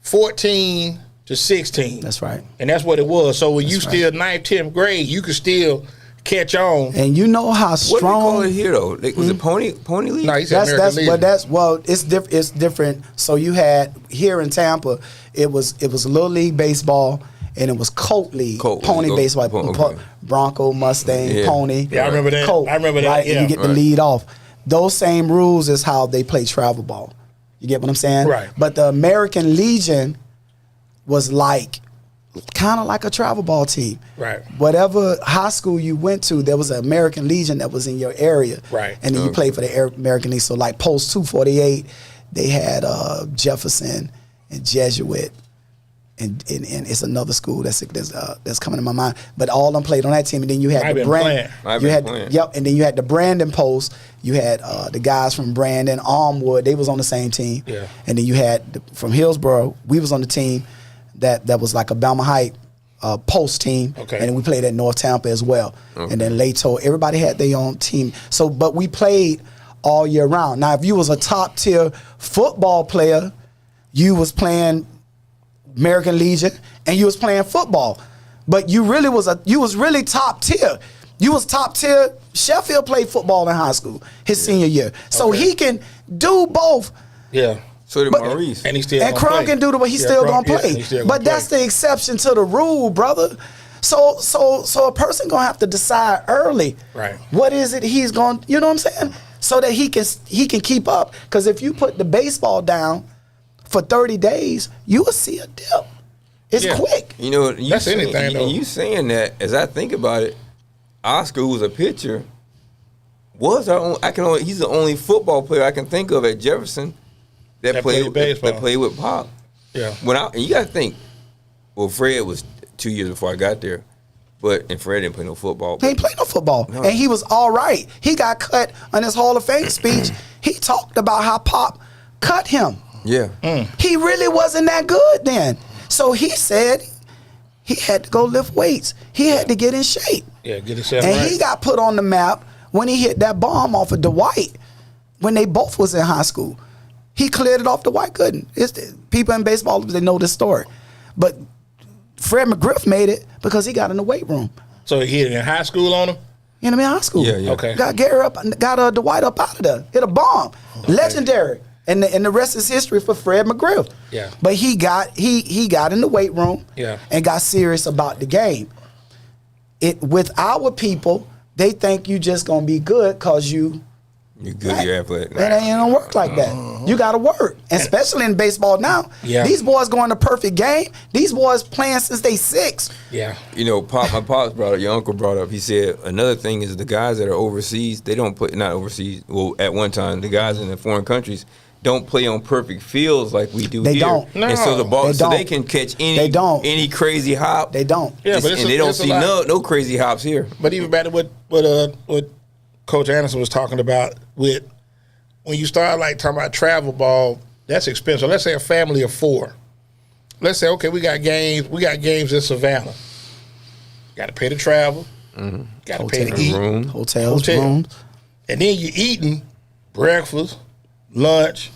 14 to 16. That's right. And that's what it was. So when you still 9th, 10th grade, you could still catch on. And you know how strong. What do you call it here though? Was it pony league? No, he said American League. It's different. So you had here in Tampa, it was Little League baseball and it was Colt League, pony baseball, Bronco, Mustang, Pony. Yeah, I remember that. Colt, I remember that. Right? Yeah. And you get the lead off. Those same rules is how they play travel ball. You get what I'm saying? Right. But the American Legion was kind of like a travel ball team. Right. Whatever high school you went to, there was an American Legion that was in your area. Right. And then you played for the American Legion. So like Post 248, they had Jefferson and Jesuit. And it's another school that's coming to my mind. But all of them played on that team. And then you had and then you had the Brandon Post. You had the guys from Brandon, Armwood. They was on the same team. Yeah. And then you had from Hillsborough. We was on the team that was like a Belma Height post team. Okay. And then we played at North Tampa as well. Okay. And then Lato. Everybody had their own team. So, but we played all year round. Now, if you was a top tier football player, you was playing American Legion, and you was playing football, but you was really top tier. You was top tier. Sheffield played football in high school his senior year, so he can do both. Yeah. So did Maurice, and he still and Crum can do he's still gonna play. But that's the exception to the rule, brother. So a person gonna have to decide early. Right. What is it he's going? You know what I'm saying? So that he can keep up. Because if you put the baseball down for 30 days, you will see a dip. It's quick. That's anything though. You saying that, as I think about it, Oscar, who was a pitcher, was our own. He's the only football player I can think of at Jefferson that played baseball. That played with Pop. Yeah. And you got to think. Well, Fred was 2 years before I got there, and Fred didn't play no football. He ain't played no football, and he was all right. He got cut on his Hall of Fame speech. He talked about how Pop cut him. Yeah. He really wasn't that good then. So he said he had to go lift weights. He had to get in shape. Yeah, get himself right. And he got put on the map when he hit that bomb off of Dwight when they both was in high school. He cleared it off. Dwight couldn't. People in baseball, they know this story. But Fred McGriff made it because he got in the weight room. So he hit in high school on him? You know what I mean? High school. Yeah. Okay. Got Gary up, got Dwight up out of there. Hit a bomb. Okay. Legendary. And the rest is history for Fred McGriff. Yeah. But he got in the weight room and got serious about the game. With our people, they think you just gonna be good because you're good, you're athletic. It ain't gonna work like that. You gotta work. Especially in baseball now. Yeah. These boys going to perfect game. These boys playing since they 6. Yeah. My pops brought up, your uncle brought up, he said another thing is the guys that are overseas, they don't play, not overseas, well, at one time, the guys in the foreign countries don't play on perfect fields like we do here. They don't. No. And so the ball, so they can catch any crazy hop. They don't. Yeah, but they don't see no crazy hops here. But even better, what Coach Anderson was talking about with when you start talking about travel ball, that's expensive. Let's say a family of 4. Let's say, okay, we got games in Savannah. Got to pay the travel. Got to pay to eat. Hotels, rooms. And then you eating breakfast, lunch,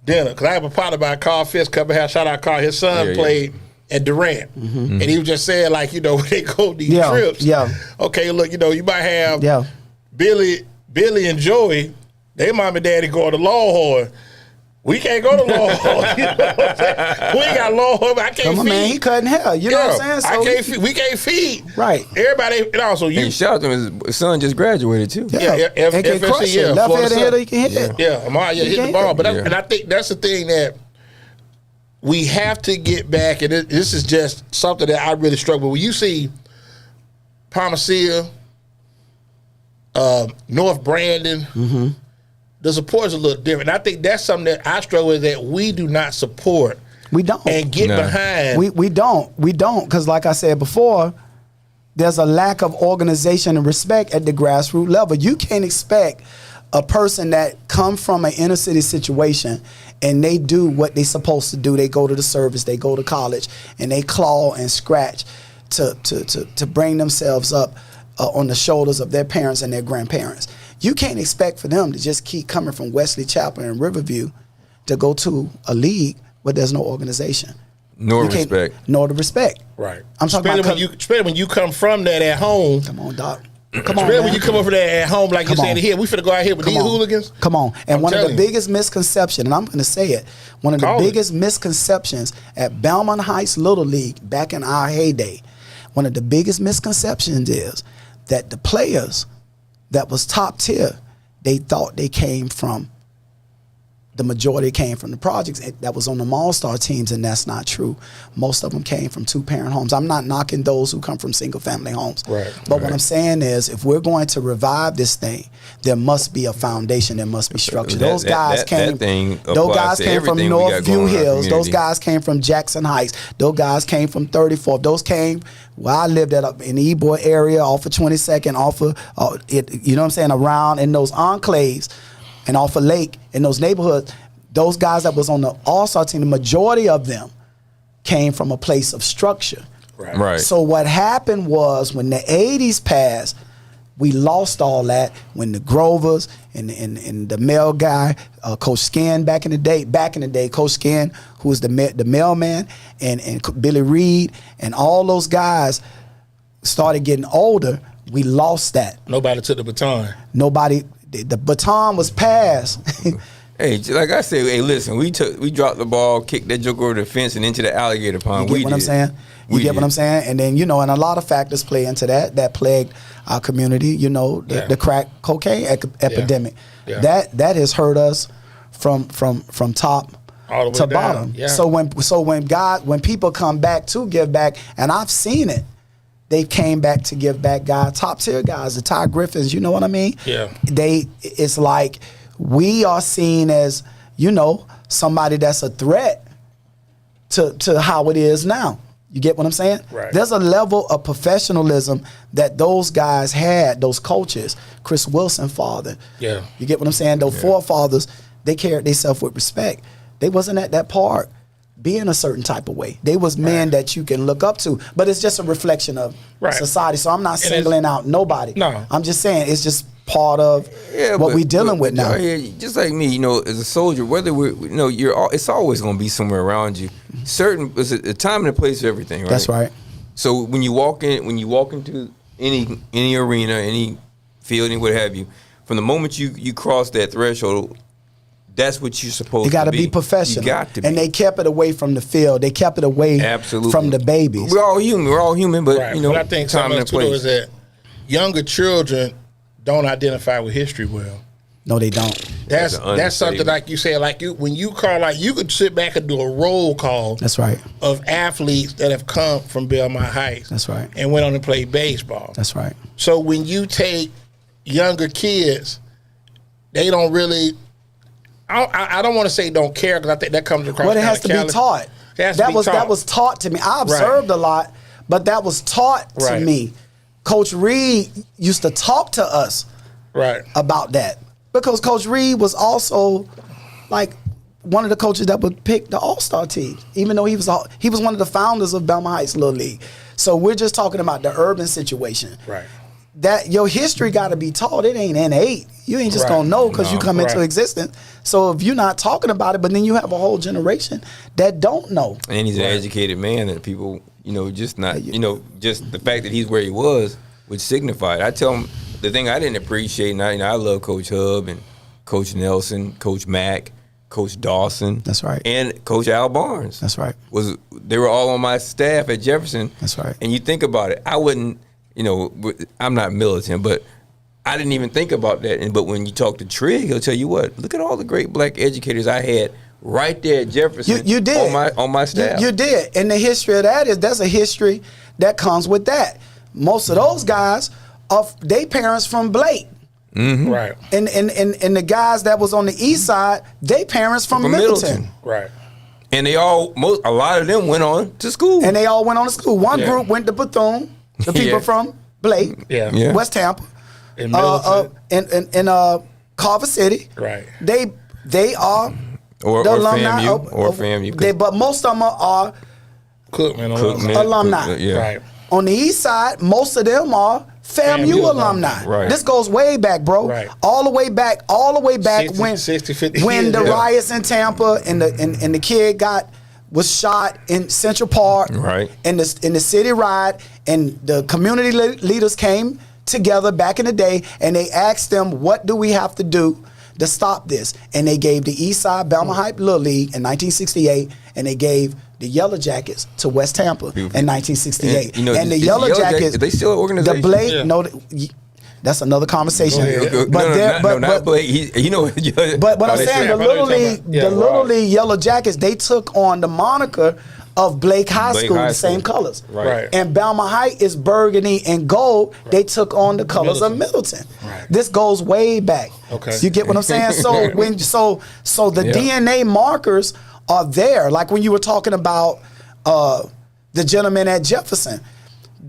dinner. Because I have a partner by Carl Fisk, couple house, shout out Carl. His son played at Durant. And he was just saying, like, when they go these trips. Okay, look, you might have Billy and Joey, their mom and daddy go to Longhorn. We can't go to Longhorn. You know what I'm saying? We ain't got Longhorn. I can't feed. Come on, man, he cutting hell. You know what I'm saying? So we can't feed. Right. Everybody, and also you. And shout out to him, his son just graduated too. FSC, left head and hitter, he can hit. Hit the ball. But and I think that's the thing that we have to get back, and this is just something that I really struggle with. When you see Palmacia, North Brandon, the support is a little different. And I think that's something that I struggle with, that we do not support. We don't. And get behind. We don't. Because like I said before, there's a lack of organization and respect at the grassroots level. You can't expect a person that come from an inner city situation and they do what they supposed to do. They go to the service, they go to college, and they claw and scratch to bring themselves up on the shoulders of their parents and their grandparents. You can't expect for them to just keep coming from Wesley Chapel and Riverview to go to a league where there's no organization. Nor respect. Nor the respect. Right. I'm talking about especially when you come from that at home. Come on, Doc. Come on, man. When you come over there at home, like you're saying here, we finna go out here with these hooligans. Come on. And one of the biggest misconceptions, and I'm going to say it, one of the biggest misconceptions at Belmont Heights Little League back in our heyday, one of the biggest misconceptions is that the players that was top tier, they thought they came from, the majority came from the projects that was on the all-star teams, and that's not true. Most of them came from two-parent homes. I'm not knocking those who come from single-family homes. Right. But what I'm saying is, if we're going to revive this thing, there must be a foundation, there must be structure. Those guys came from Northview Hills. Those guys came from Jackson Heights. Those guys came from 34th. Those came where I lived at in the Ybor area, off of 22nd, off of, you know what I'm saying, around in those enclaves, and off of Lake, in those neighborhoods. Those guys that was on the all-star team, the majority of them came from a place of structure. Right. So what happened was, when the 80s passed, we lost all that when the Grovers and the male guy, Coach Skin back in the day, Coach Skin, who was the mailman, and Billy Reed, and all those guys started getting older, we lost that. Nobody took the baton. The baton was passed. Hey, like I said, listen, we dropped the ball, kicked that joke over the fence and into the alligator pond. You get what I'm saying? You get what I'm saying? And then, and a lot of factors play into that plagued our community, the crack cocaine epidemic. Yeah. That has hurt us from top all the way to down. bottom. Yeah. So when people come back to give back, and I've seen it, they came back to give back guys, top tier guys, the Ty Griffins, you know what I mean? Yeah. It's like we are seen as, somebody that's a threat to how it is now. You get what I'm saying? Right. There's a level of professionalism that those guys had, those coaches, Chris Wilson father. Yeah. You get what I'm saying? Those forefathers, they carried themselves with respect. They wasn't at that park being a certain type of way. They was men that you can look up to. But it's just a reflection of society. So I'm not singling out nobody. No. I'm just saying it's just part of what we're dealing with now. Just like me, as a soldier, whether it's always going to be somewhere around you. It's a time and a place for everything, right? That's right. So when you walk into any arena, any field, any what have you, from the moment you cross that threshold, that's what you're supposed to be. You got to be professional. You got to be. And they kept it away from the field. They kept it away from the babies. We're all human, but But I think something else too is that younger children don't identify with history well. No, they don't. That's something like you said, when you could sit back and do a roll call. That's right. Of athletes that have come from Belmont Heights. That's right. And went on to play baseball. That's right. So when you take younger kids, they don't really. I don't want to say don't care, because I think that comes across. Well, it has to be taught. That was taught to me. I observed a lot, but that was taught to me. Coach Reed used to talk to us about that, because Coach Reed was also like one of the coaches that would pick the all-star team, even though he was one of the founders of Belmont Heights Little League. So we're just talking about the urban situation. Right. that your history got to be taught. It ain't innate. You ain't just gonna know because you come into existence. So if you're not talking about it, but then you have a whole generation that don't know. And he's an educated man that people, just not, just the fact that he's where he was would signify it. I tell him the thing I didn't appreciate, and I love Coach Hub and Coach Nelson, Coach Mack, Coach Dawson. That's right. And Coach Al Barnes. That's right. They were all on my staff at Jefferson. That's right. And you think about it, I wouldn't, I'm not militant, but I didn't even think about that. But when you talk to Trigg, he'll tell you what, look at all the great black educators I had right there at Jefferson. You did. On my staff. You did. And the history of that there's a history that comes with that. Most of those guys they parents from Blake. Mm-hmm. Right. And the guys that was on the east side, they parents from Middleton. Right. And a lot of them went on to school. And they all went on to school. One group went to Bethune, the people from Blake, West Tampa, In Middleton. in Carver City. Right. They are or the alumni FAMU. But most of them are Cookman alumni. Yeah. Right. On the east side, most of them are FAMU alumni. Right. This goes way back, bro. Right. All the way back 60, 50 when years the ago. riots in Tampa and the kid was shot in Central Park. Right. In the city riot, and the community leaders came together back in the day and they asked them, what do we have to do to stop this? And they gave the East Side Belmont Hype Little League in 1968, and they gave the Yellow Jackets to West Tampa in 1968. And the Yellow Jackets, they still an organization. the Blake, that's another conversation. Not Blake. But what I'm saying, the Little League Yellow Jackets, they took on the moniker of Blake High School, the same colors. Right. And Belmont High is burgundy and gold. They took on the colors of Middleton. Right. This goes way back. Okay. You get what I'm saying? So the DNA markers are there. Like when you were talking about the gentleman at Jefferson,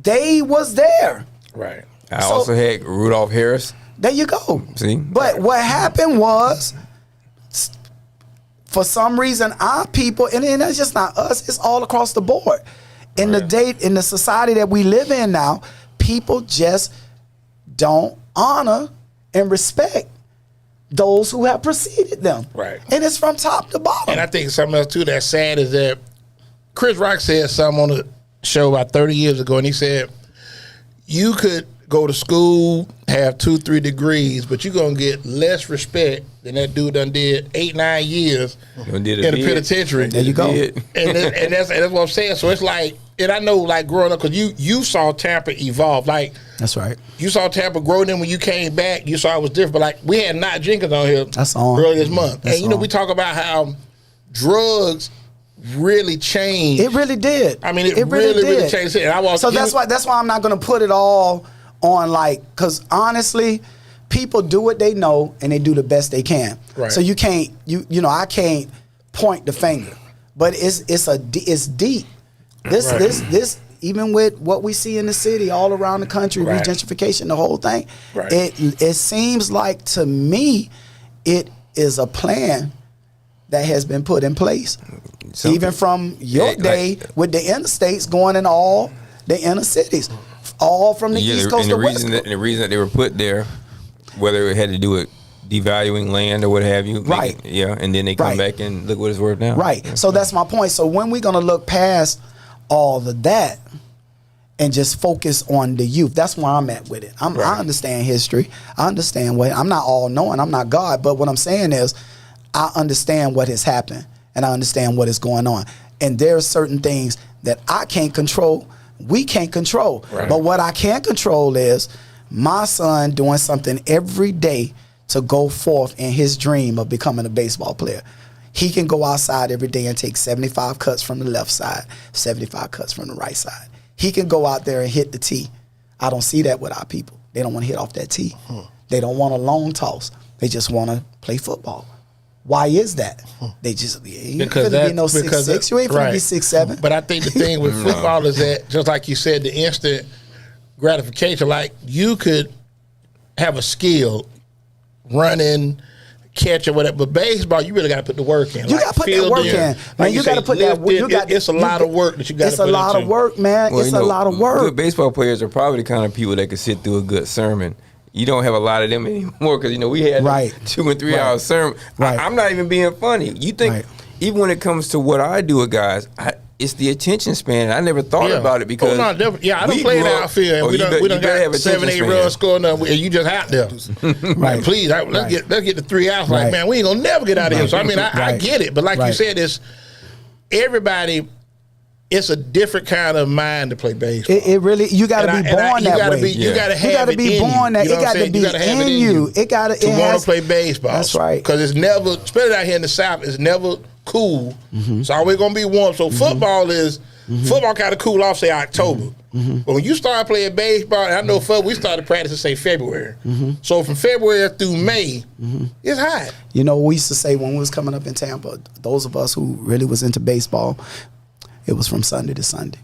they was there. Right. I also had Rudolph Harris. There you go. See? But what happened was, for some reason, our people, and it's just not us, it's all across the board. In the society that we live in now, people just don't honor and respect those who have preceded them. Right. And it's from top to bottom. And I think something else too that's sad is that Chris Rock said something on the show about 30 years ago, and he said, you could go to school, have 2-3 degrees, but you're gonna get less respect than that dude done did 8-9 years in the penitentiary. There you go. and that's what I'm saying. So it's like, and I know, like growing up, because you saw Tampa evolve. Like That's right. you saw Tampa grow. Then when you came back, you saw it was different. But like we had Not Jenkins on here earlier this month, That's and we talk about how drugs really changed. It really did. I mean, it really changed it. And that's why I'm not going to put it all on, like, because honestly, people do what they know and they do the best they can. Right. So you can't, I can't point the finger, but it's deep. This even with what we see in the city, all around the country, gentrification, the whole thing. Right. It seems like, to me, it is a plan that has been put in place. Even from your day with the interstates going in all the inner cities, all from the East Coast to West Coast. The reason that they were put there, whether it had to do with devaluing land or what have you. Right. And then they come back and look what it's worth now. Right. So that's my point. So when we're going to look past all of that and just focus on the youth, that's where I'm at with it. I understand history. I understand I'm not all knowing. I'm not God. But what I'm saying is I understand what has happened and I understand what is going on. And there are certain things that I can't control. We can't control. Right. But what I can control is my son doing something every day to go forth in his dream of becoming a baseball player. He can go outside every day and take 75 cuts from the left side, 75 cuts from the right side. He can go out there and hit the tee. I don't see that with our people. They don't want to hit off that tee. They don't want a long toss. They just want to play football. Why is that? They just, you ain't finna be no 6'6", you ain't finna be 6'7". But I think the thing with football is that, just like you said, the instant gratification, like you could have a skill running, catch or whatever. But baseball, you really got to put the work in. You got to put that work in. Man, you got to put that work. It's a lot of work that you got to put into. It's a lot of work, man. Well, it's a lot of work. Good baseball players are probably the kind of people that can sit through a good sermon. You don't have a lot of them anymore because, we had 2 and 3 hour sermon. Right. I'm not even being funny. You think, even when it comes to what I do with guys, it's the attention span. I never thought about it because I don't play in the outfield. We don't got 7, 8 runs scoring, and you just out there. Right. Please, let's get the 3 outs. Like, man, we ain't gonna never get out of here. So I get it, but like you said, it's everybody. It's a different kind of mind to play baseball. It really, you got to be born that way. You got to have it in you. It got to be in you. It got to want to play baseball. That's right. Because it's never, especially out here in the South, it's never cool. It's always going to be warm. So football is, football kind of cool off, say, October. But when you start playing baseball, and I know we started practicing, say, February. So from February through May, it's hot. We used to say when we was coming up in Tampa, those of us who really was into baseball, it was from Sunday to Sunday.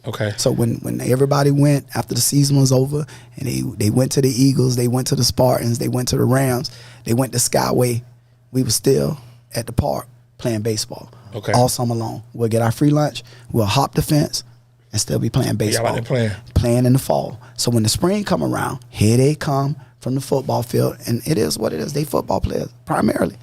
Okay. So when everybody went after the season was over, and they went to the Eagles, they went to the Spartans, they went to the Rams, they went to Skyway, we were still at the park playing baseball. Okay. All summer long. We'll get our free lunch, we'll hop the fence, and still be playing baseball. Y'all out there playing in the fall. So when the spring come around, here they come from the football field, and it is what it is. They football players primarily,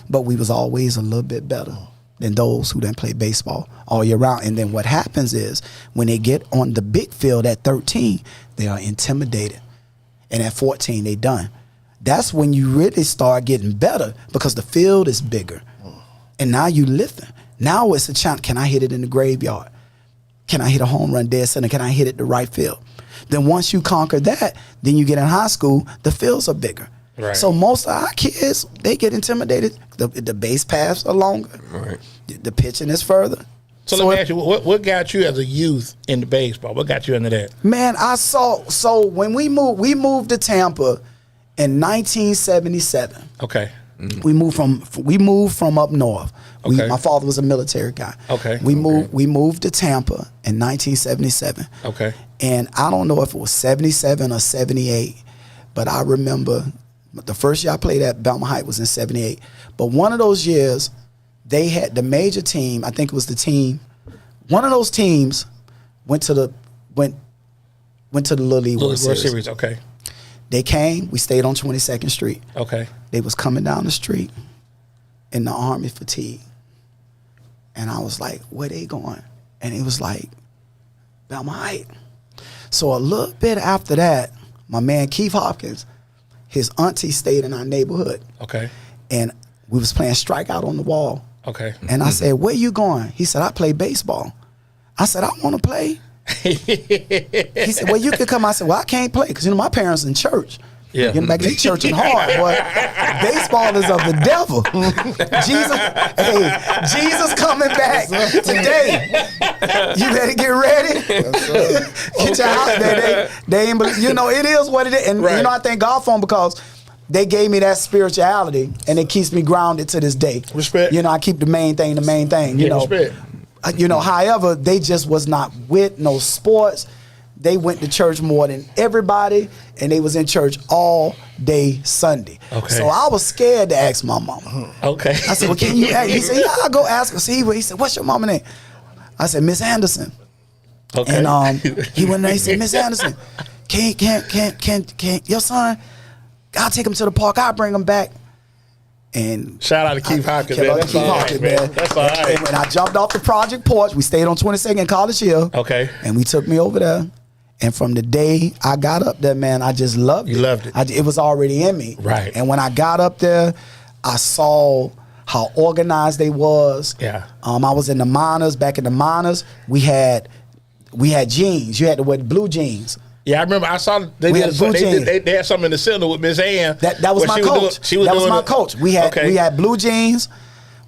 but we was always a little bit better than those who didn't play baseball all year round. And then what happens is when they get on the big field at 13, they are intimidated. And at 14, they done. That's when you really start getting better because the field is bigger. And now you lifting. Now it's a challenge. Can I hit it in the graveyard? Can I hit a home run dead center? Can I hit it the right field? Then once you conquer that, then you get in high school, the fields are bigger. Right. So most of our kids, they get intimidated. The base paths are longer. Right. The pitching is further. So let me ask you, what got you as a youth into baseball? What got you into that? Man, so when we moved to Tampa in 1977. Okay. We moved from up north. Okay. My father was a military guy. Okay. We moved to Tampa in 1977. Okay. And I don't know if it was 77 or 78, but I remember the first year I played at Belmont Heights was in 78. But one of those years, they had the major team, I think it was the team, one of those teams went to the Little League World Series. Okay. They came, we stayed on 22nd Street. Okay. They was coming down the street in the Army fatigue. And I was like, where they going? And it was like, Belmont Heights. So a little bit after that, my man Keith Hopkins, his auntie stayed in our neighborhood. Okay. And we was playing strikeout on the wall. Okay. And I said, where you going? He said, I play baseball. I said, I want to play. He said, well, you could come. I said, well, I can't play because, my parents in church. Yeah. Getting back to church and hard, but baseball is of the devil. Jesus coming back today. You better get ready. Get your house. They ain't believe, it is what it is. And I thank God for them because they gave me that spirituality and it keeps me grounded to this day. Respect. I keep the main thing. Respect. However, they just was not with no sports. They went to church more than everybody, and they was in church all day Sunday. Okay. So I was scared to ask my mama. Okay. I said, well, can you ask? He said, yeah, I'll go ask her. He said, what's your mama name? I said, Miss Anderson. Okay. And he went there, he said, Miss Anderson, can your son, I'll take him to the park, I'll bring him back. And shout out to Keith Hopkins, man. That's all right, man. That's all right. And when I jumped off the project porch, we stayed on 22nd College Hill. Okay. And we took me over there. And from the day I got up there, man, I just loved it. You loved it. It was already in me. Right. And when I got up there, I saw how organized they was. Yeah. I was in the minors. Back in the minors, we had jeans. You had to wear blue jeans. Yeah, I remember. I saw they had something in the center with Miss Ann. That was my coach. That was my coach. We had blue jeans.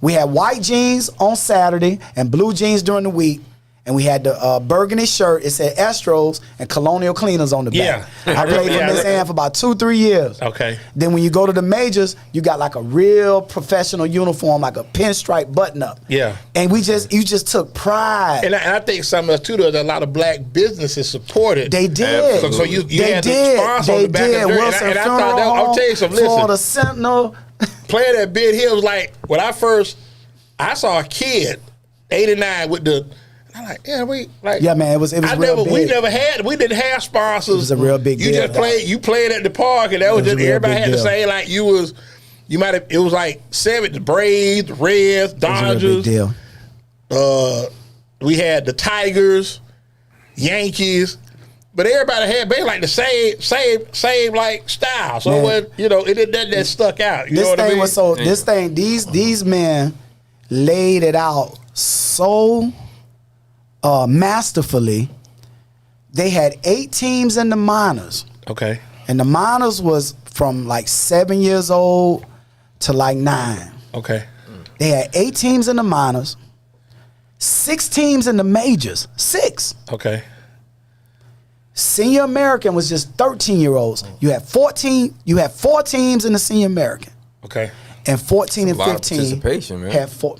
We had white jeans on Saturday and blue jeans during the week. And we had the burgundy shirt. It said Astros and Colonial Cleaners on the back. Yeah. I played for Miss Ann for about 2-3 years. Okay. Then when you go to the majors, you got like a real professional uniform, like a pinstripe button-up. Yeah. And you just took pride. And I think something else too, there's a lot of black businesses supported. They did. So you had the sponsor on the back of the Wilson and I thought I'll tell you something. Listen. Florida Sentinel. playing at Bid Hill was like when I saw a kid, 89 with the. I'm like, yeah, man, it was real big. We didn't have sponsors. It was a real big deal. You played at the park, and that was just everybody had to say like it was like 7 the Braves, the Reds, Dodgers. It was a real big deal. We had the Tigers, Yankees, but everybody had basically like the same like style. So that stuck out. You know what I mean? These men laid it out so masterfully. They had 8 teams in the minors. Okay. And the minors was from like 7 years old to like 9. Okay. They had 8 teams in the minors, 6 teams in the majors. 6. Okay. Senior American was just 13-year-olds. You had 4 teams in the Senior American. Okay. And 14 and a lot 15 of participation, man. had 4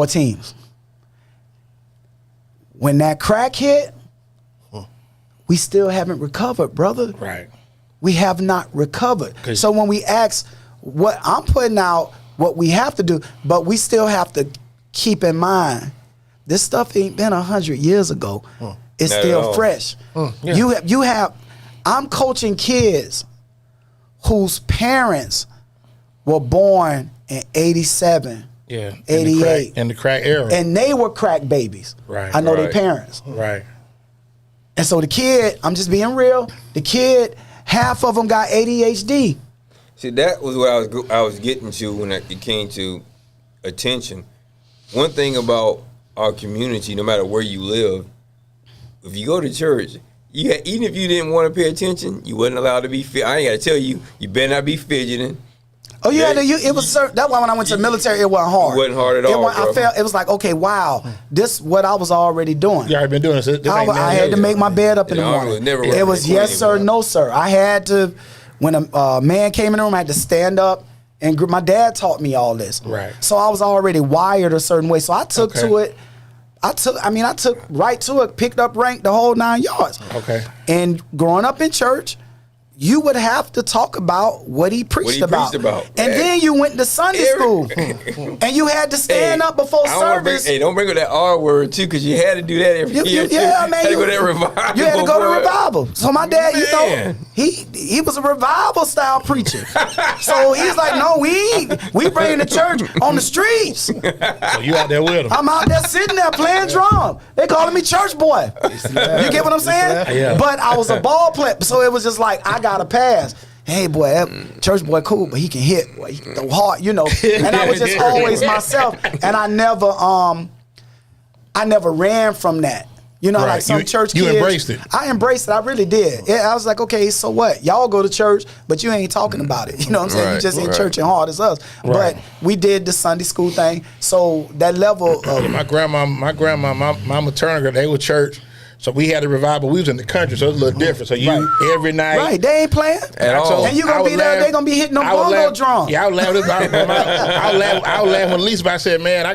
teams. When that crack hit, we still haven't recovered, brother. Right. We have not recovered. So when we ask what I'm putting out, what we have to do, but we still have to keep in mind, this stuff ain't been 100 years ago. It's Not still fresh. Yeah. I'm coaching kids whose parents were born in 87. Yeah. 88. In the crack era. And they were crack babies. Right. I know their Right. parents. Right. And so the kid, I'm just being real, the kid, half of them got ADHD. See, that was what I was getting to when it came to attention. One thing about our community, no matter where you live, if you go to church, even if you didn't want to pay attention, you wasn't allowed to be. I ain't got to tell you, you better not be fidgeting. Oh yeah, it was. That's why when I went to the military, it wasn't hard. It wasn't hard at all. I felt it was like, okay, wow, this what I was already doing. You already been doing this. I had to make my bed up in the morning. It was yes sir, no sir. I had to. When a man came in the room, I had to stand up. And my dad taught me all this. Right. So I was already wired a certain way. So I took to it. I took right to it, picked up rank the whole 9 yards. Okay. And growing up in church, you would have to talk about what he preached about. And then you went to Sunday school. And you had to stand up before service. Don't bring up that R word too, because you had to do that every year. Yeah, man. You had to go to that revival. You had to go to revival. So my dad, he was a revival style preacher. So he's like, no, we bring the church on the streets. So you out there with him. I'm out there sitting there playing drum. They calling me church boy. You get what I'm saying? Yeah. But I was a ball player, so it was just like I got a pass. Hey boy, that church boy cool, but he can hit. Boy, he can throw hard, And I was just always myself, and I never ran from that. Right. Like some church kids. You embraced it. I embraced it. I really did. I was like, okay, so what? Y'all go to church, but you ain't talking about it. You know what I'm saying? Right, You just ain't right. churching hard as us. Right. But we did the Sunday school thing. So that level of My grandma, my maternal girl, they were church. So we had a revival. We was in the country, so it was a little different. So every night. right, they ain't playing. At all. And you gonna be there, they gonna be hitting them bongo drums. Yeah, I was laughing when Lisa said, man, I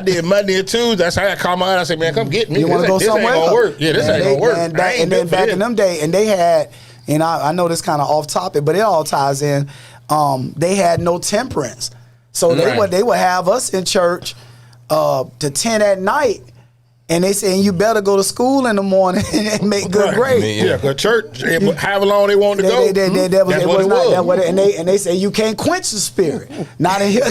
did Monday and Tuesday. That's how I called my aunt. I said, man, come get me. You want to go somewhere? This ain't gonna work. Yeah, this ain't gonna work. And then back in them days, and they had, I know this kind of off topic, but it all ties in. They had no temperance, so they would have us in church to 10 at night. And they saying you better go to school in the morning and make good grades. Yeah, because church, however long they wanted to go, that's what it was. And they say you can't quench the spirit. Not in here.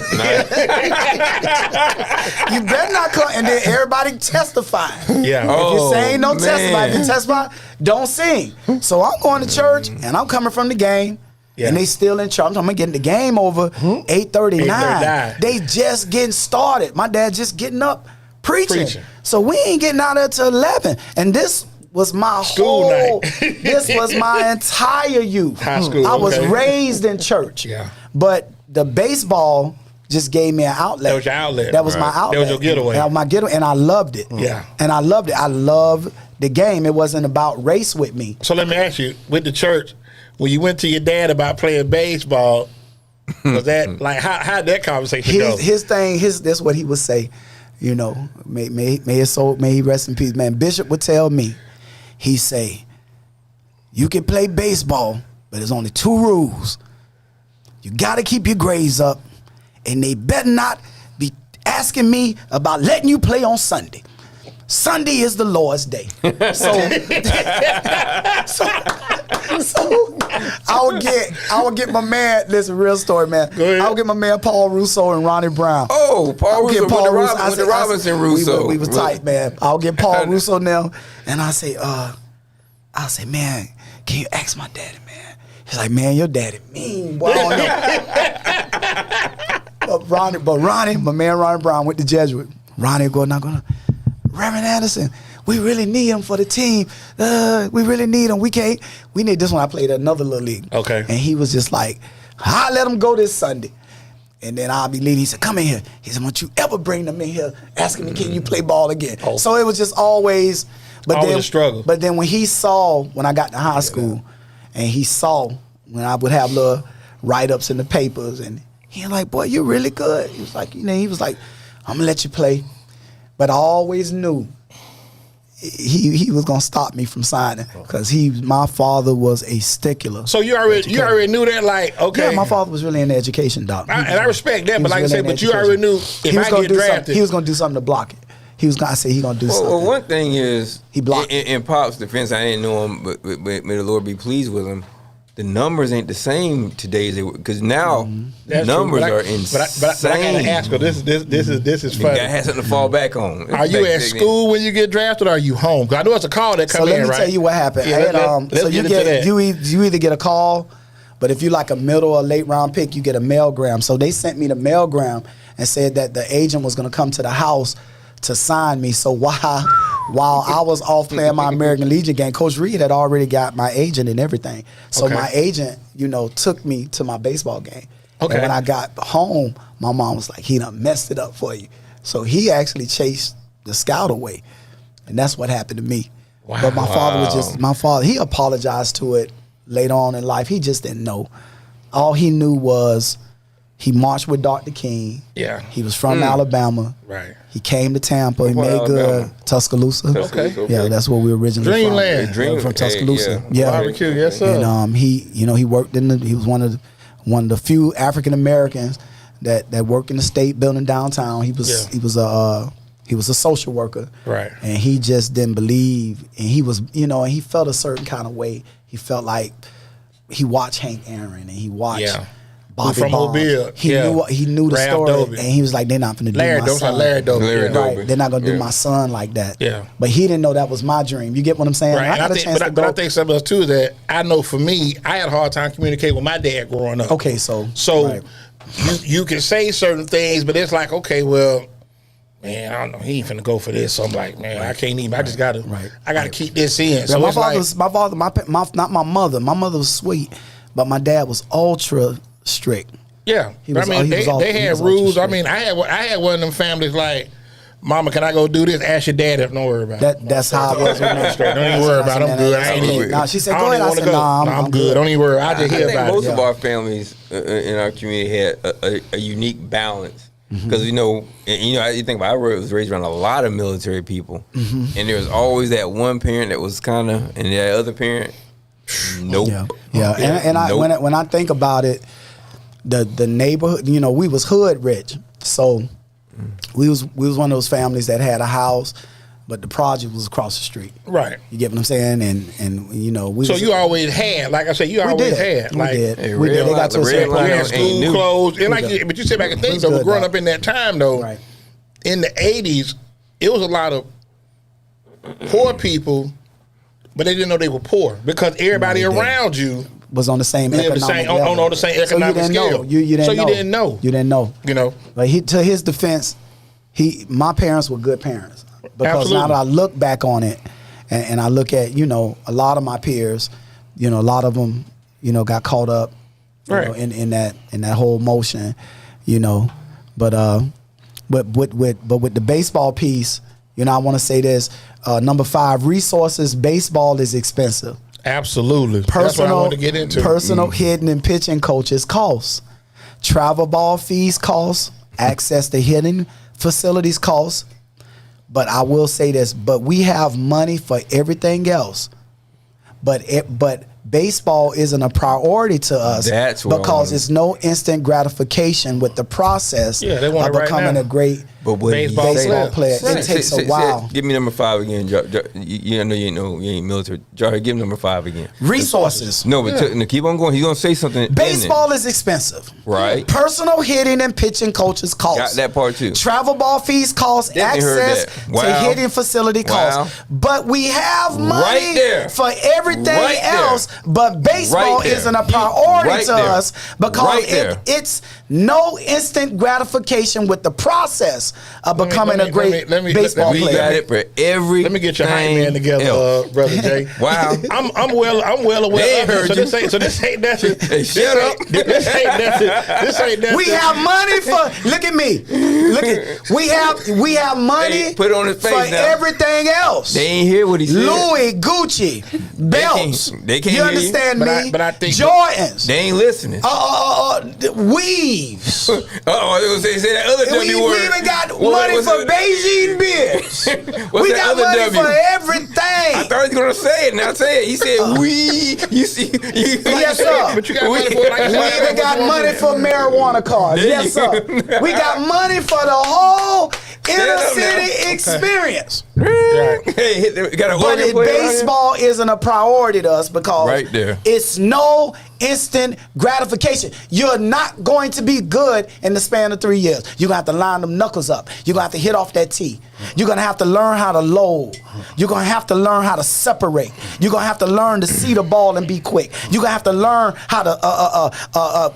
You better not come. And then everybody testify. Yeah. If you say no testify, if you testify, don't sing. So I'm going to church and I'm coming from the game. Yeah. And they still in church. I'm getting the game over 8:39. They just getting started. My dad just getting up preaching. So we ain't getting out there till 11. And this was my school whole night. This was my entire youth. High school. I was raised in church. Yeah. But the baseball just gave me an outlet. That was your outlet. That was my outlet. That was your getaway. That was my getaway. And I loved it. Yeah. And I loved it. I loved the game. It wasn't about race with me. So let me ask you, with the church, when you went to your dad about playing baseball, was that like how'd that conversation go? This what he would say. May his soul, may he rest in peace. Man, Bishop would tell me, he say, you can play baseball, but there's only 2 rules. You got to keep your grades up, and they better not be asking me about letting you play on Sunday. Sunday is the Lord's day. So I would get my man, listen, real story, man. I would get my man Paul Russo and Ronnie Brown. Oh, Paul Russo with the Robinson Russo. We was tight, man. I'll get Paul Russo now, and I'll say, man, can you ask my daddy, man? He's like, man, your daddy mean, boy. I don't know. But Ronnie, my man Ronnie Brown went to Jesuit. Ronnie Reverend Anderson, we really need him for the team. We really need him. We need this one. I played another little league. Okay. And he was just like, I'll let him go this Sunday. And then I'll be leading. He said, come in here. He said, don't you ever bring them in here asking me, can you play ball again? Oh. So it was just always a struggle. But then when I got to high school, and he saw when I would have little write-ups in the papers, and he was like, boy, you're really good. He was like, I'm going to let you play. But I always knew he was gonna stop me from signing because my father was a stickler. So you already knew that, like, okay. Yeah, my father was really in the education, doc. And I respect that, but like I said, but you already knew if I get drafted, he was gonna do something to block it. He was gonna say he gonna do something. Well, one thing is he blocked in Pop's defense. I didn't know him, but may the Lord be pleased with him. The numbers ain't the same today because now the numbers are insane. But I gotta ask her. This is funny. You gotta have something to fall back on. Are you at school when you get drafted, or are you home? Because I know it's a call that comes in, right? So let me tell you what happened. Yeah, you either get a call, but if you like a middle or late round pick, you get a mailgram. So they sent me the mailgram and said that the agent was gonna come to the house to sign me. So while I was off playing my American Legion game, Coach Reed had already got my agent and everything. So my agent, took me to my baseball game. Okay. And when I got home, my mom was like, he done messed it up for you. So he actually chased the scout away. And that's what happened to me. Wow. But my father, he apologized to it later on in life. He just didn't know. All he knew was he marched with Dr. King. Yeah. He was from Alabama. Right. He came to Tampa. He made good. Tuscaloosa. Okay. Yeah, that's where we were originally from. From Tuscaloosa. Yeah. Barbecue, yes sir. And he worked he was one of the few African Americans that worked in the state building downtown. He was a social worker. Right. And he just didn't believe, and he was, and he felt a certain kind of way. He felt like he watched Hank Aaron and he watched Bobby from Bonds. Mobile. He knew the story, and he was like, they're not going to do my son. Larry Doby. Right, they're not going to do my son like that. Yeah. But he didn't know that was my dream. You get what I'm saying? Right. I think something else too is that I know for me, I had a hard time communicating with my dad growing up. Okay, so right. you can say certain things, but it's like, okay, well, man, I don't know, he ain't finna go for this. So I'm like, man, I can't even. I just gotta, I gotta keep this in. So not my mother. My mother was sweet, but my dad was ultra strict. Yeah, they had rules. I mean, I had one of them families like, Mama, can I go do this? Ask your dad. Don't worry about it. That's how I was with me. Straight. Don't even worry about it. I'm good. I ain't even. Nah, she said, go ahead. I said, nah, I'm good. Don't even worry. I just hear about it. Most of our families in our community had a unique balance. Because you think about it, I was raised around a lot of military people, and there was always that one parent that was kind of, and that other parent, nope. And when I think about it, the neighborhood, we was hood rich, so we was one of those families that had a house, but the project was across the street. Right. You get what I'm saying? And we. So you always had, like I said, had. Like, we did. They got to a certain point. We had school clothes, and but you sit back and think, though, growing up in that time, though, right. In the 80s, it was a lot of poor people, but they didn't know they were poor because everybody around you was on the same economic level. On the same economic scale. You didn't know. You didn't know. You didn't know. But to his defense, my parents were good parents. Because now that I look back on it, and I look at, a lot of my peers, a lot of them, got caught up, in that whole motion, But with the baseball piece, I want to say this. Number 5, resources. Baseball is expensive. Absolutely. That's what I want to get into. Personal hitting and pitching coaches costs. Travel ball fees cost. Access to hitting facilities cost. But I will say this, but we have money for everything else. But baseball isn't a priority to us. That's what because it's no instant gratification with the process they want of it right becoming now. a great Baseball player. Right. It takes a while. Give me number 5 again. You know you ain't military. Jarhead, give me number 5 again. Resources. No, but keep on going. He's gonna say something. Baseball is expensive. Right. Personal hitting and pitching coaches cost. Got that part too. Travel ball fees cost. Definitely heard Access that. to Wow. hitting facility cost. Wow. But we have money Right there. for everything Right there. else. But baseball Right there. isn't a priority Right to there. us because Right there. it's no instant gratification with the process of becoming a great baseball We player. got it for every. Let me get your hype man together, brother Jay. Wow. I'm well aware. They of it. heard So you. this ain't nothing. Hey, shut up. This ain't nothing. This ain't nothing. We have money for. Look at me. Look at. We have money. Hey, put it on his face for now. everything else. They ain't hear what he said. Louis, Gucci, belts. They can't You hear you. understand me? But I think Jordans. They ain't listening. Weaves. I was gonna say that other W word. We even got What money was for it? Beijing beers. What's We that got other money W? for I everything. thought he was gonna say it. Now say it. He said we. You see? Yes, sir. But you got money for it. Like you We said, even got money for marijuana cards. There Yes, you sir. go. We got money for the whole inner up now. city experience. Hey, got a But organ player out here? baseball isn't a priority to us because Right there. it's no instant gratification. You're not going to be good in the span of 3 years. You're going to have to line them knuckles up. You're going to have to hit off that tee. You're going to have to learn how to load. You're going to have to learn how to separate. You're going to have to learn to see the ball and be quick. You're going to have to learn how to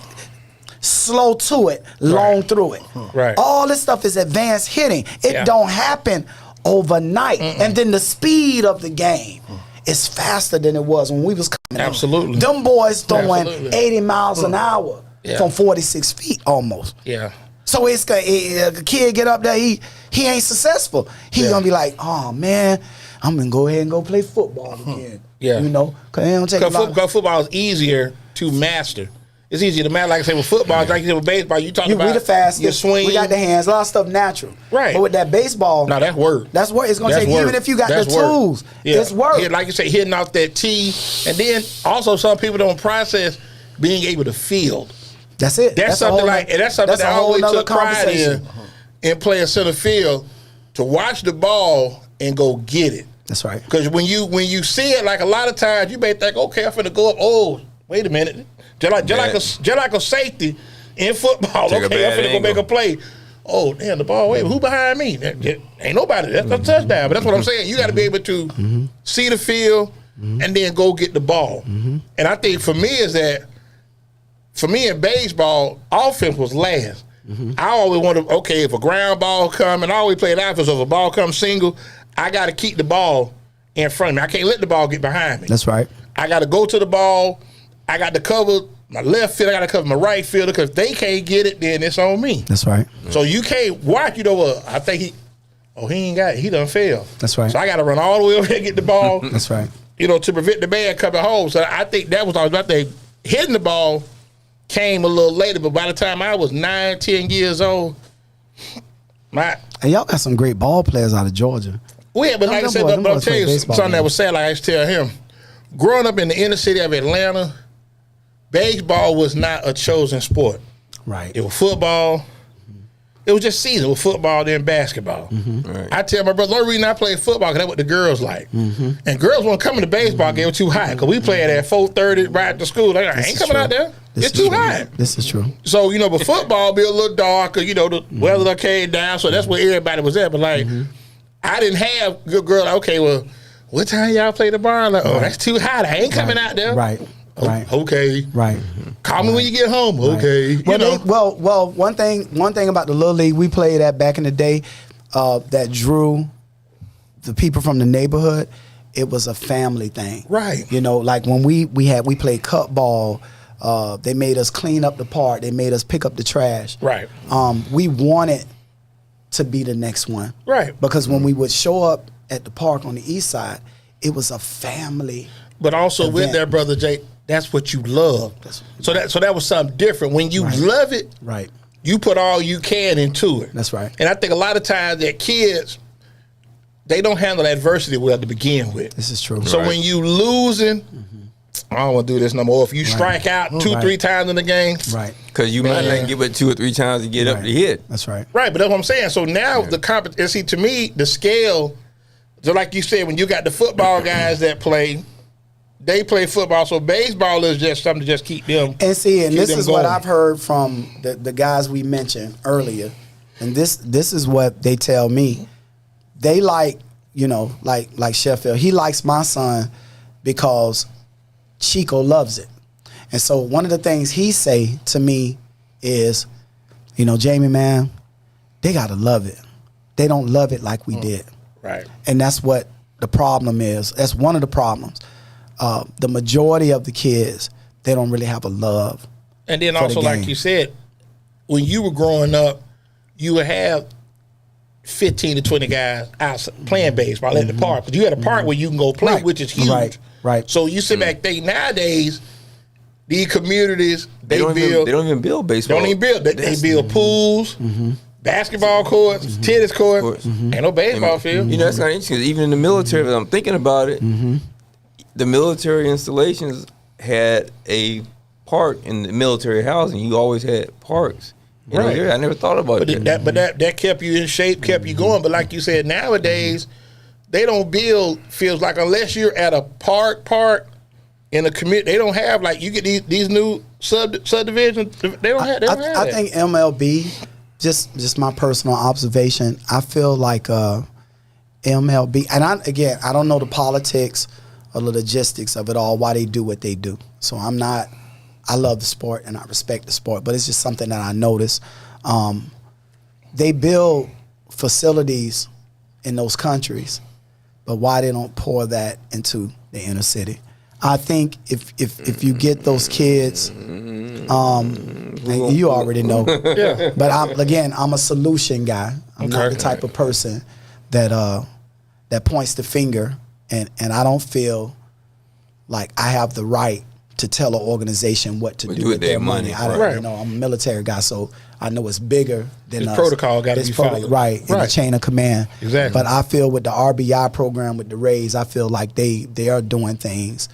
slow to it, long through it. Right. All this stuff is advanced hitting. It don't happen overnight. And then the speed of the game is faster than it was when we was coming up. Absolutely. Them boys throwing Absolutely. 80 miles an hour from 46 feet almost. Yeah. So it's a kid get up there, he ain't successful. He gonna be like, oh man, I'm gonna go ahead and go play football again. Yeah. You know, cause it don't take a lot. Because football is easier to master. It's easier to master. Like I say, with football, it's like you said with baseball, you talk about We the fastest. your swing. We got the hands. A lot of stuff natural. Right. But with that baseball, No, that's work. That's work. It's gonna That's take work. even if you got That's the work. tools. Yeah. It's work. Yeah, like you say, hitting off that tee, and then also some people don't process being able to field. That's it. That's something like, and that's something that a I whole always nother took pride conversation. in playing center field, to watch the ball and go get it. That's right. Because when you see it, like a lot of times, you may think, okay, I'm finna go up. Oh, wait a minute. Just like a safety in football. Take a Okay, I'm bad finna go make angle. a play. Oh, damn, the ball, wait, who behind me? Ain't nobody. That's a touchdown. But that's what I'm saying. You got to be able to see the field and then go get the ball. And I think for me in baseball, offense was last. I always wanted, okay, if a ground ball come, and I always played offense, if a ball comes single, I got to keep the ball in front of me. I can't let the ball get behind me. That's right. I got to go to the ball. I got to cover my left field. I got to cover my right fielder, because if they can't get it, then it's on me. That's right. So you can't watch, I think he ain't got it. He done failed. That's right. So I got to run all the way over there and get the ball. That's right. To prevent the man coming home. So I think that was always my thing. Hitting the ball came a little later, but by the time I was 9, 10 years old, And y'all got some great ball players out of Georgia. but like I said, but I'll tell you something that was sad, like I used to tell him. Growing up in the inner city of Atlanta, baseball was not a chosen sport. Right. It was football. It was just season with football, then basketball. Right. I tell my brother, the only reason I played football, because that's what the girls like. And girls weren't coming to baseball game, it was too hot. Because we played at 4:30 right after school. Like, I ain't coming out there. It's too hot. This is true. So, but football be a little darker, the weather came down, so that's where everybody was at. But I didn't have good girl, like, okay, well, what time y'all play the bar? Like, oh, that's too hot. I ain't coming out there. Right. Right. Okay. Right. Call me when you get home. Okay. Well, one thing about the Little League we played at back in the day that drew the people from the neighborhood, it was a family thing. Right. Like when we played cup ball, they made us clean up the park. They made us pick up the trash. Right. We wanted to be the next one. Right. Because when we would show up at the park on the east side, it was a family. But also with event. that, Brother Jay, that's what you love. So that was something different. When you love it, Right. you put all you can into it. That's right. And I think a lot of times that kids, they don't handle adversity well to begin with. This is true. So when you losing, I don't want to do this no more. If you strike out 2-3 times in the game, Right. Because you might not give it 2 or 3 times to get up to hit. That's right. right? But that's what I'm saying. So now the competition. See, to me, the scale. So like you said, when you got the football guys that play, they play football. So baseball is just something to just keep them. And see, and this is going. what I've heard from the guys we mentioned earlier, and this is what they tell me. They like, you know, like Sheffield. He likes my son because Chico loves it. And so one of the things he say to me is, you know, Jamie, man, they got to love it. They don't love it like we did. Right. And that's what the problem is. That's one of the problems. The majority of the kids, they don't really have a love. And then for also, the game. like you said, when you were growing up, you would have 15 to 20 guys out playing baseball at the park. But you had a park where you can go play, which is huge. Right. So you sit back think nowadays, these communities, they don't even build baseball. They don't even build. They build pools, basketball courts, tennis courts. Ain't no baseball field. You know, that's kind of interesting. Even in the military, I'm thinking about it, the military installations had a park in the military housing. You always had parks. You know, I never thought about that. But that kept you in shape, kept you going. But like you said, nowadays, they don't build fields like unless you're at a park in a community. They don't have like you get these new subdivisions. They don't have. I think MLB. Just my personal observation. I feel like MLB, and I don't know the politics or the logistics of it all, why they do what they do. So I love the sport and I respect the sport, but it's just something that I notice. They build facilities in those countries, but why they don't pour that into the inner city? I think if you get those kids, you already know. Yeah. But I'm a solution guy. I'm not the type of person that points the finger, and I don't feel like I have the right to tell an organization what to do with their money. You know, I'm a military guy, so I know it's bigger than this us. Protocol got to be followed. Right, in the chain of command. Exactly. But I feel with the RBI program, with the Rays, I feel like they are doing things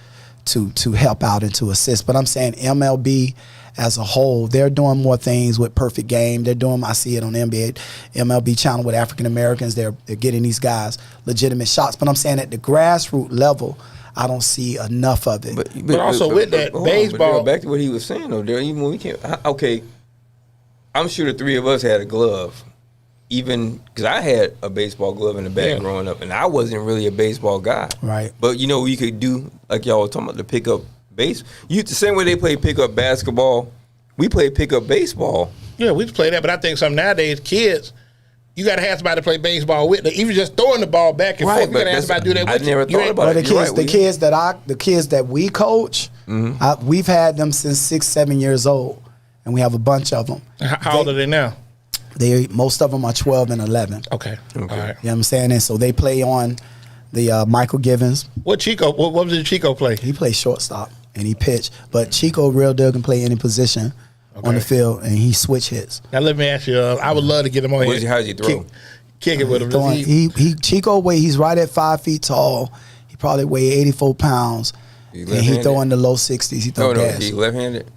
to help out and to assist. But I'm saying MLB as a whole, they're doing more things with Perfect Game. They're doing, I see it on the MLB channel with African Americans. They're getting these guys legitimate shots. But I'm saying at the grassroots level, I don't see enough of it. But also with that baseball, back to what he was saying though, there even when we can't. Okay, I'm sure the three of us had a glove, even because I had a baseball glove in the back growing up, and I wasn't really a baseball guy. Right. But you know, we could do like y'all were talking about the pickup base. The same way they play pickup basketball, we play pickup baseball. Yeah, we play that, but I think some nowadays kids, you got to have somebody to play baseball with. Even just throwing the ball back and forth, you got to have somebody to do that with I never thought about it. The kids that we coach, we've had them since 6-7 years old, and we have a bunch of them. How old are they now? Most of them are 12 and 11. Okay. All right. You know what I'm saying? And so they play on the Michael Givens. What was it Chico play? He plays shortstop and he pitched. But Chico real deal can play any position on the field, and he switch hits. Now let me ask you, I would love to get him on here. How's he throw? Kick it with him. Chico he's right at 5 feet tall. He probably weigh 84 pounds. And he throw in the low 60s. He throw gas. He left-handed?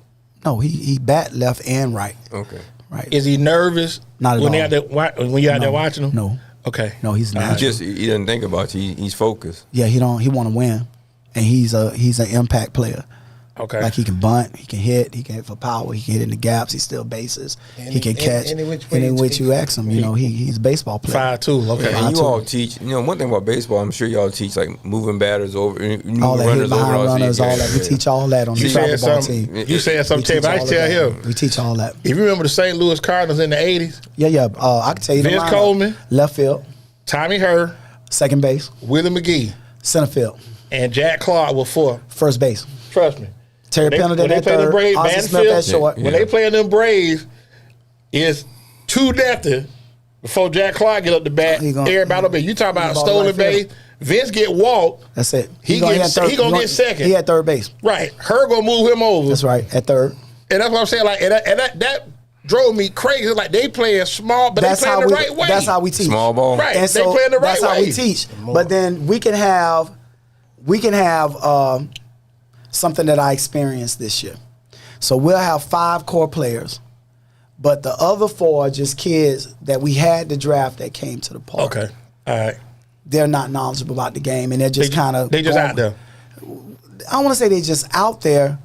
No, he bat left and right. Okay. Right. Is he nervous Not at when all. When you're out there watching him? No. Okay. No, he's not. He doesn't think about you. He's focused. Yeah, he want to win, and he's an impact player. Okay. Like he can bunt, he can hit for power, he can hit in the gaps, he still bases, he can catch. Any which you ask him, you know, he's a baseball player. 5'2". Okay. And you all teach. You know, one thing about baseball, I'm sure y'all teach like moving batters over, all that, runners behind over, runners, all that. We teach all that on the travel ball team. You said something, but I can tell him. We teach all that. If you remember the St. Louis Cardinals in the 80s? Yeah. I can tell you. Vince Coleman, left field. Tommy Herr, second base. Willie McGee, center field. And Jack Clark were fourth. First base. Trust me. Terry Pendleton at third. Austin Smith at short. When they play them Braves, it's 2 lefty before Jack Clark get up the bat. Everybody up there. You talk about stolen base. Vince get walked. That's it. He gonna get second. He at third base. Right. Her gonna move him over. That's right. At third. And that's what I'm saying. Like, and that drove me crazy. Like they playing small, but they playing the right way. That's how we teach. Small ball. Right. And they playing the right way. That's how we teach. But then we can have something that I experienced this year. So we'll have 5 core players, but the other 4 are just kids that we had to draft that came to the park. Okay. All right. They're not knowledgeable about the game, and they're just kind of they just out there. I don't want to say they're just out there,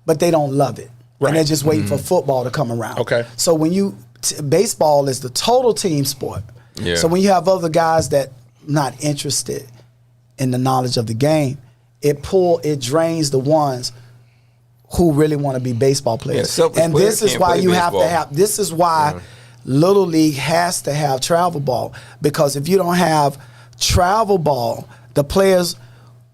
but they don't love it. Right. And they're just waiting for football to come around. Okay. So when baseball is the total team sport. Yeah. So when you have other guys that not interested in the knowledge of the game, it drains the ones who really want to be baseball players. Yeah, and this is why you have to have, this is why Little League has to have travel ball, because if you don't have travel ball, the players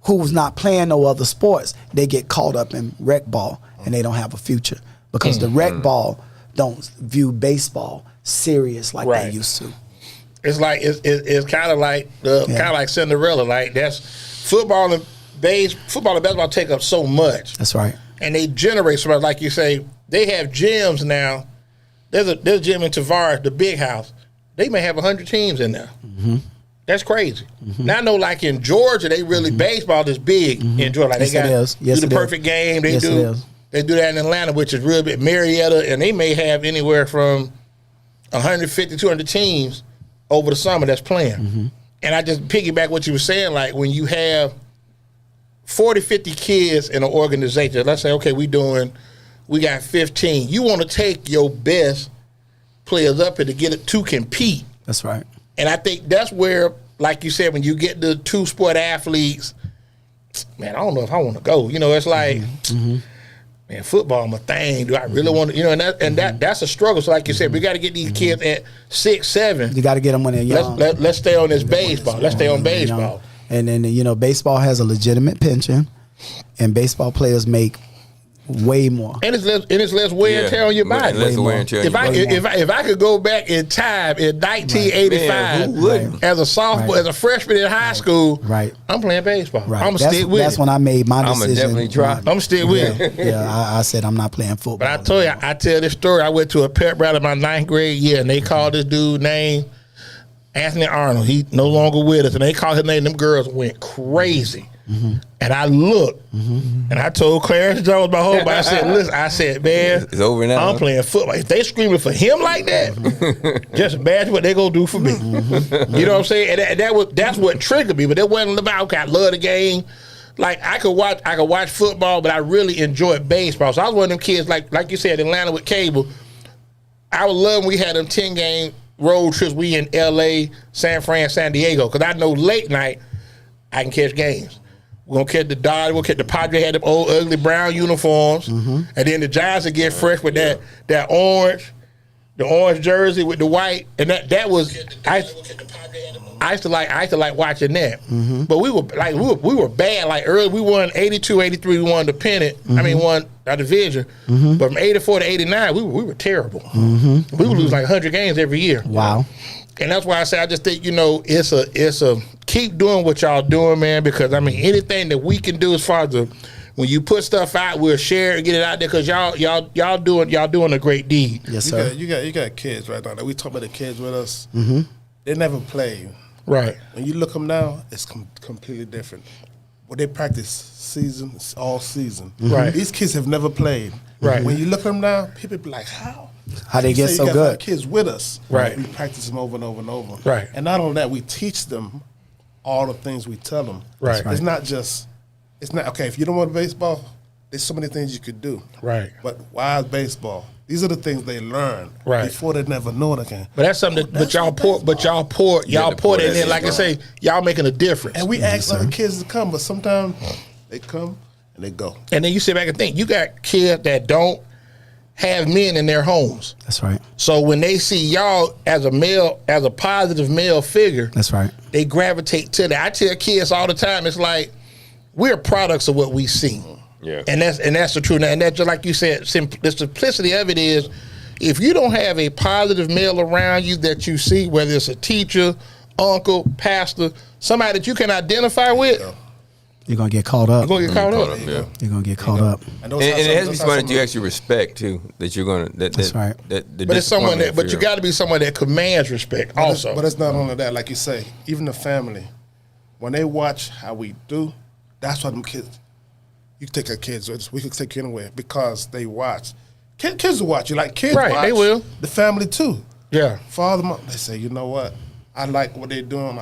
who's not playing no other sports, they get caught up in rec ball and they don't have a future, because the rec ball don't view baseball serious like they used to. It's like it's kind of like Cinderella. Like that's football and basketball take up so much. That's right. And they generate so much. Like you say, they have gyms now. There's a gym in Tavares, the big house. They may have 100 teams in there. Mm-hmm. That's crazy. Mm-hmm. Now I know, like in Georgia, they really baseball is big in Georgia. Like they got do the perfect game. They do that in Atlanta, which is real big. Marietta, and they may have anywhere from 150, 200 teams over the summer that's playing. Mm-hmm. And I just piggyback what you were saying, like when you have 40, 50 kids in an organization, let's say, okay, we got 15. You want to take your best players up here to get it to compete. That's right. And I think that's where, like you said, when you get the 2-sport athletes, man, I don't know if I want to go. You know, it's like, man, football my thing. Do I really want to? You know, that's a struggle. So, like you said, we got to get these kids at 6, 7. You got to get them when they're young. Let's stay on this baseball. Let's stay on baseball. And then, you know, baseball has a legitimate pension, and baseball players make way more. And it's less wear and tear on your body. If I could go back in time in 1985 as a sophomore, as a freshman in high school, I'm playing baseball. I'm gonna stick with it. That's when I made my decision. I'm definitely try. I'm still with it. Yeah, I said I'm not playing football. But I told you, I tell this story. I went to a pep rally my 9th grade year, and they called this dude name Anthony Arnold. He no longer with us, and they called his name. Them girls went crazy. And I looked, and I told Clarence Jones, my whole body, I said, man, it's over now. I'm playing football. If they screaming for him like that, just imagine what they gonna do for me. You know what I'm saying? And that's what triggered me. But it wasn't about, okay, I love the game. Like I could watch football, but I really enjoyed baseball. So I was one of them kids, like you said, Atlanta with cable. I would love when we had them 10-game road trips. We in L.A., San Fran, San Diego, because I know late night I can catch games. We're going to catch the Dade. We'll catch the Padres had them old ugly brown uniforms. And then the Giants would get fresh with that orange, the orange jersey with the white. And that was, I used to like watching that. But we were bad. Like early, we won 82, 83, we won the pennant. I mean, won our division. But from 84 to 89, we were terrible. We would lose like 100 games every year. Wow. And that's why I say I just think, you know, it's a keep doing what y'all doing, man, because I mean anything that we can do as far as when you put stuff out, we'll share and get it out there, because y'all doing a great deed. Yes, sir. You got kids right now. We talk about the kids with us. They never play. Right. When you look them now, it's completely different. Well, they practice all season. Right. These kids have never played. Right. When you look at them now, people be like, how? How they get so you good? Kids with us. Right. We practice them over and over and over. Right. And not only that, we teach them all the things we tell them. Right. It's not okay, if you don't want baseball, there's so many things you could do. Right. But why is baseball? These are the things they learn before they never know it again. But that's something y'all pour it in there. Like I say, y'all making a difference. And we ask other kids to come, but sometimes they come and they go. And then you sit back and think, you got kids that don't have men in their homes. That's right. So when they see y'all as a positive male figure, that's right, they gravitate to that. I tell kids all the time, it's like we're products of what we see. Yeah. And that's the truth. And that's just like you said, the simplicity of it is, if you don't have a positive male around you that you see, whether it's a teacher, uncle, pastor, somebody that you can identify with, you're gonna get caught up. You're gonna get caught up. Yeah. You're gonna get caught up. And it has to be somebody that you actually respect too. That you're gonna. That's right. But it's someone but you got to be someone that commands respect also. But it's not only that. Like you say, even the family, when they watch how we do, that's what them kids. you can take our kids with us. We could take you anywhere because they watch. Kids will watch you. Like kids Right, watch. they will. The family too. Yeah. Father, mom, they say, you know what? I like what they're doing.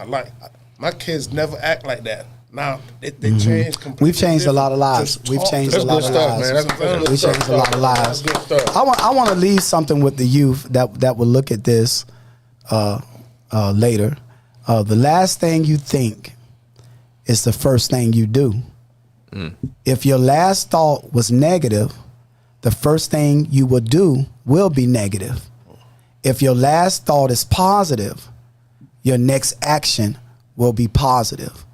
My kids never act like that. Now, they change completely. We've changed a lot of lives. We've changed a lot of lives. We've changed a lot of lives. That's good stuff. I want to leave something with the youth that will look at this later. The last thing you think is the first thing you do. If your last thought was negative, the first thing you will do will be negative. If your last thought is positive, your next action will be positive.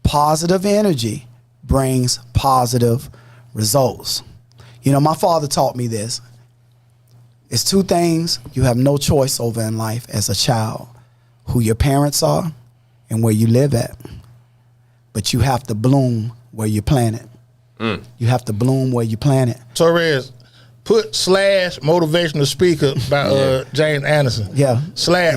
Positive energy brings positive results. You know, my father taught me this. It's two things you have no choice over in life as a child: who your parents are and where you live at. But you have to bloom where you planted. You have to bloom where you planted. Torres, put / motivational speaker by James Anderson. Yeah. /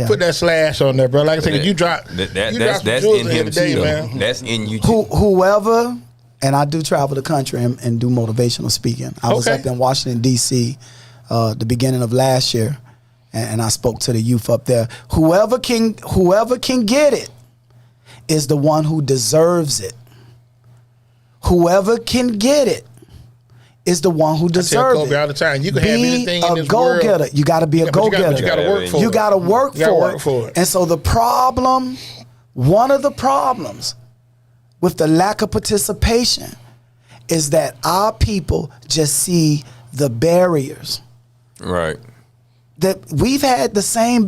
put that / on there, bro. Like I said, you drop. That's in him today, too, man. That's in you too. Whoever, and I do travel the country and do motivational speaking. I was Okay. up in Washington, D.C. The beginning of last year, and I spoke to the youth up there. Whoever can get it is the one who deserves it. Whoever can get it is the one who deserves I tell Kobe it. all the time, you can have anything in this go-getter. world. You got to be a Yeah, but go-getter. you got to work for it. You got to work You gotta for work it. for it. And so the problem, one of the problems with the lack of participation is that our people just see the barriers. Right. That we've had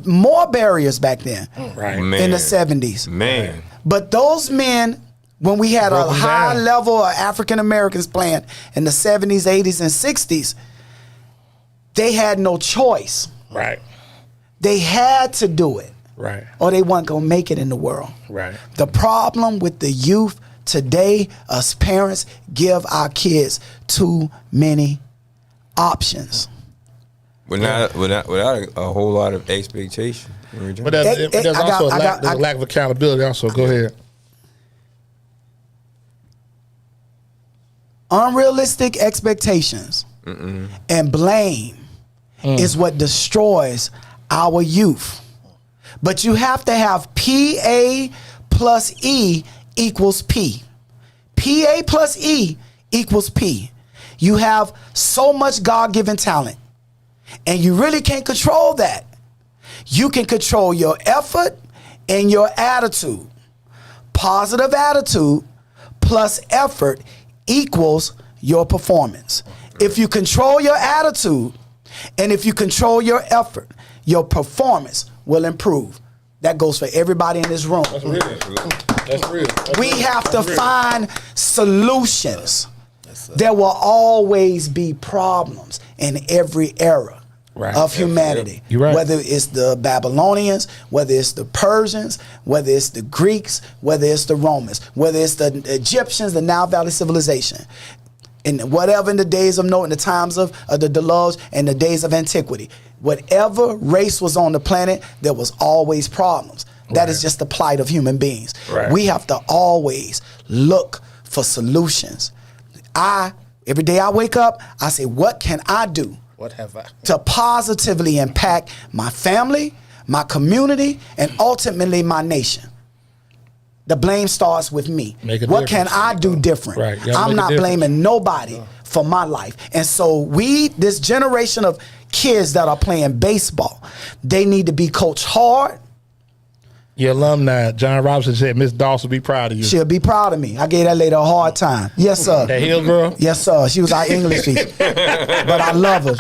more barriers back then Right. in the 70s. Man. But those men, when we had Broke a them high down. level of African Americans playing in the 70s, 80s, and 60s, they had no choice. Right. They had to do it, Right. or they weren't going to make it in the world. Right. The problem with the youth today, us parents give our kids too many options. Without a whole lot of expectation. But there's also a lack of accountability. Also, go ahead. Unrealistic expectations and blame is what destroys our youth. But you have to have PA plus E equals P. PA plus E equals P. You have so much God-given talent, and you really can't control that. You can control your effort and your attitude. Positive attitude plus effort equals your performance. If you control your attitude and if you control your effort, your performance will improve. That goes for everybody in this room. That's real. That's real. We have to find solutions. There will always be problems in every era of humanity. You're right. Whether it's the Babylonians, whether it's the Persians, whether it's the Greeks, whether it's the Romans, whether it's the Egyptians, the Nile Valley civilization, and whatever in the days of Noah, in the times of the deluge, and the days of antiquity. Whatever race was on the planet, there was always problems. That is just the plight of human beings. Right. We have to always look for solutions. Every day I wake up, I say, what can I do What have I? to positively impact my family, my community, and ultimately my nation? The blame starts with me. Make a What can difference. I do different? Right. You gotta I'm make a not difference. blaming nobody for my life. And so this generation of kids that are playing baseball, they need to be coached hard. Your alumni, John Robinson, said Miss Dawson will be proud of you. She'll be proud of me. I gave that lady a hard time. Yes, sir. That Hillsborough? Yes, sir. She was our English teacher. But I love her.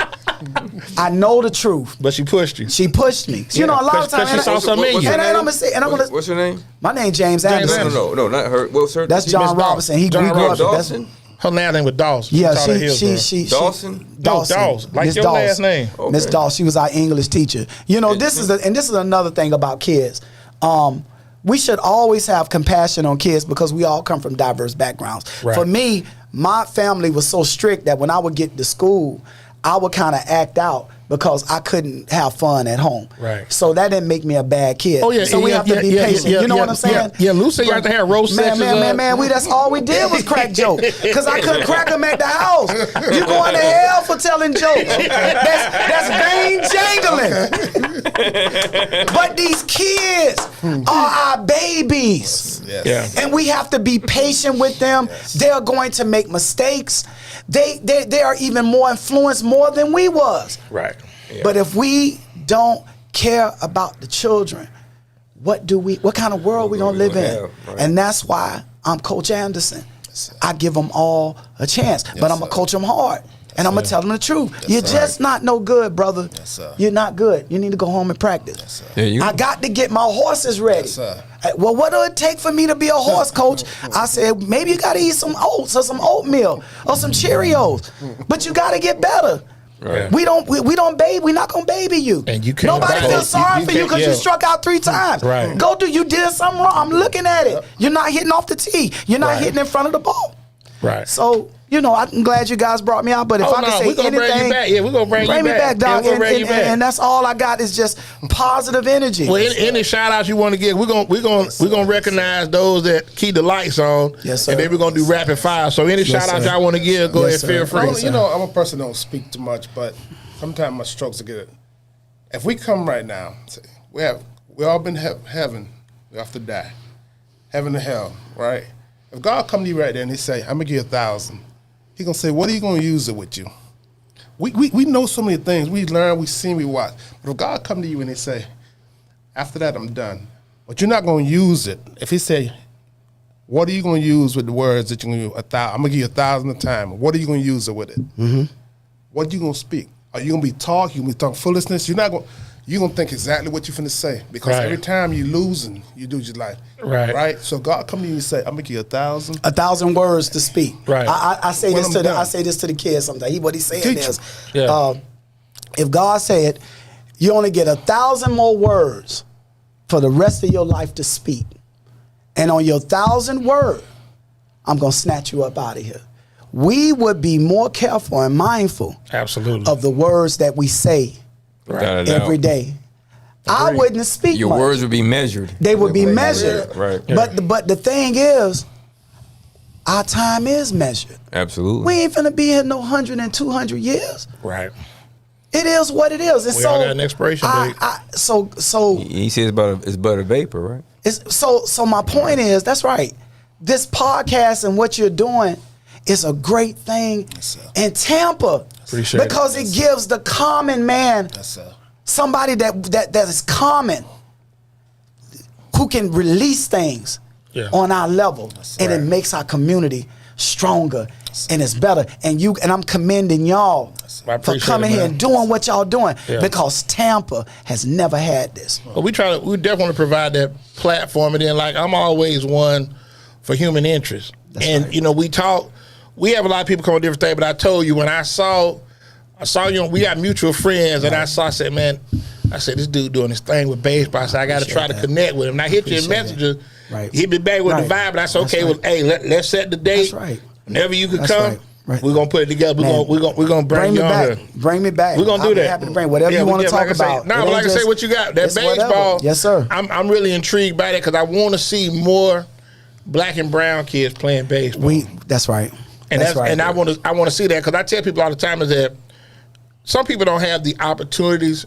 I know the truth. But she pushed you. She pushed me. You know, a lot of times. She saw something in you. And I'm gonna say, and I'm gonna. What's her name? My name James Anderson. No, not her. What's her? That's John Miss Robinson. He John grew up. Dawson? Her last name was Dawson. Yeah, taught at she Hillsborough. Dawson? No, Dawson. Like Miss your last name. Miss Okay. Dawson. She was our English teacher. You know, this is another thing about kids. We should always have compassion on kids because we all come from diverse backgrounds. Right. For me, my family was so strict that when I would get to school, I would kind of act out because I couldn't have fun at home. Right. So that didn't make me a bad kid. Oh, yeah, so we have to be patient. You know what I'm saying? Yeah, Lou said you have to have roast sections. Man, that's all we did was crack jokes. Because I couldn't crack them at the house. You going to hell for telling jokes. That's vain jangling. But these kids are our babies. Yes. Yeah. And we have to be patient with them. They're going to make mistakes. They are even more influenced more than we was. Right. Yeah. But if we don't care about the children, what kind of world we gonna live in? Right. And that's why I'm Coach Anderson. I give them all a chance, but I'm gonna coach them hard. And I'm gonna tell them the truth. You're just not no good, brother. Yes, sir. You're not good. You need to go home and practice. Yes, sir. Yeah, I got to get my horses ready. Yes, sir. Well, what do it take for me to be a horse, coach? I said, maybe you got to eat some oats or some oatmeal or some Cheerios, but you got to get better. Right. We don't baby. We're not gonna baby you. And you can't Nobody baby. feels sorry for you because you struck out 3 times. Right. Go do. You did something wrong. I'm looking at it. You're not hitting off the tee. You're not hitting in front of the ball. Right. So, I'm glad you guys brought me out. But if I can say we're gonna anything, bring you back. Yeah, we're gonna bring you me back, dog. Yeah, we'll bring you back. And that's all I got is just positive energy. Well, any shout outs you want to give, we're gonna recognize those that keep the lights on. Yes, sir. And then we're gonna do rapid fire. So any shout outs sir. y'all want to give, go Yes, ahead, feel sir. free. Yes, You know, I'm a person that don't speak too much, but sometimes my strokes are good. If we come right now, we all been heaven. We have to die, heaven to hell, right? If God come to you right there and He say, "I'm gonna give you 1,000," He gonna say, "What are you gonna use it with you?" We know so many things. We learn, we see, we watch. But if God come to you and He say, "After that, I'm done," but you're not gonna use it. If He say, "What are you gonna use with the words that you're gonna use? I'm gonna give you 1,000 a time. What are you gonna use it with it? Mm-hmm. What are you gonna speak? Are you gonna be talking? You gonna be talking foolishness? You're gonna think exactly what you're finna say because Right. every time you losing, you do just like Right. So God come to you and say, "I'm gonna give you 1,000." 1,000 words to speak. Right. I say When this I'm to done. I say this to the kids sometimes. What he's saying Teach is, Yeah. if God said you only get 1,000 more words for the rest of your life to speak, and on your 1,000th word, I'm gonna snatch you up out of here. We would be more careful and mindful Absolutely. of the words that we say Without a doubt. every day. I wouldn't speak Your much. words would be measured. They would be measured. Right. But the thing is, our time is measured. Absolutely. We ain't finna be here no 100 and 200 years. Right. It is what it is. And We so all got an expiration date. So He says it's but a vapor, right? it's so my point is, that's right. This podcast and what you're doing is a great thing in Tampa. Appreciate it. because it gives the common man somebody that is common who can release things on our level, and it makes our community stronger and it's better. And I'm commending y'all I for appreciate coming it, here man. and doing what y'all doing Yeah. because Tampa has never had this. But we definitely want to provide that platform, and then I'm always one for human interest. And right. we have a lot of people come on different things, but I told you when I saw you, we got mutual friends, and I said, man, this dude doing this thing with baseball. I said, I got to try to connect with him. And I hit you in Messenger. Right. Hit me back with the vibe, and I said, okay, well, hey, let's set the date. That's right. Whenever you can That's come, right. Right. we're gonna put it together. We're gonna bring me you on back. here. Bring me back. We're gonna do I'll be that. happy to bring whatever you want to talk about. No, It ain't like I say, just- what you got? That it's whatever. baseball. Yes, sir. I'm really intrigued by that because I want to see more black and brown kids playing baseball. That's right. And that's right. And I want to see that because I tell people all the time is that some people don't have the opportunities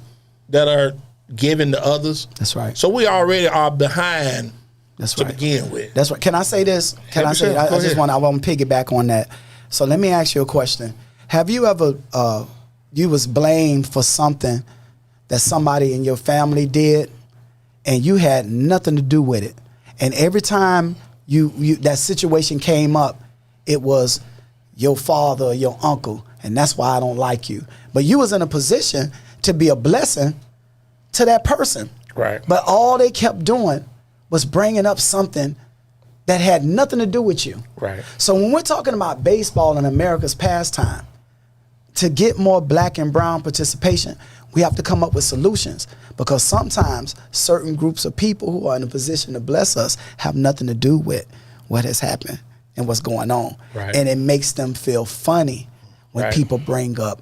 that are given to others. That's right. So we already are behind. That's to right. begin with. That's right. Can I say this? Can I say? 100%. I Go just ahead. want to piggyback on that. So let me ask you a question. Have you ever you was blamed for something that somebody in your family did, and you had nothing to do with it, and every time you that situation came up, it was your father or your uncle, and that's why I don't like you. But you was in a position to be a blessing to that person. Right. But all they kept doing was bringing up something that had nothing to do with you. Right. So when we're talking about baseball and America's pastime, to get more black and brown participation, we have to come up with solutions, because sometimes certain groups of people who are in a position to bless us have nothing to do with what has happened and what's going on. Right. And it makes them feel funny when Right. people bring up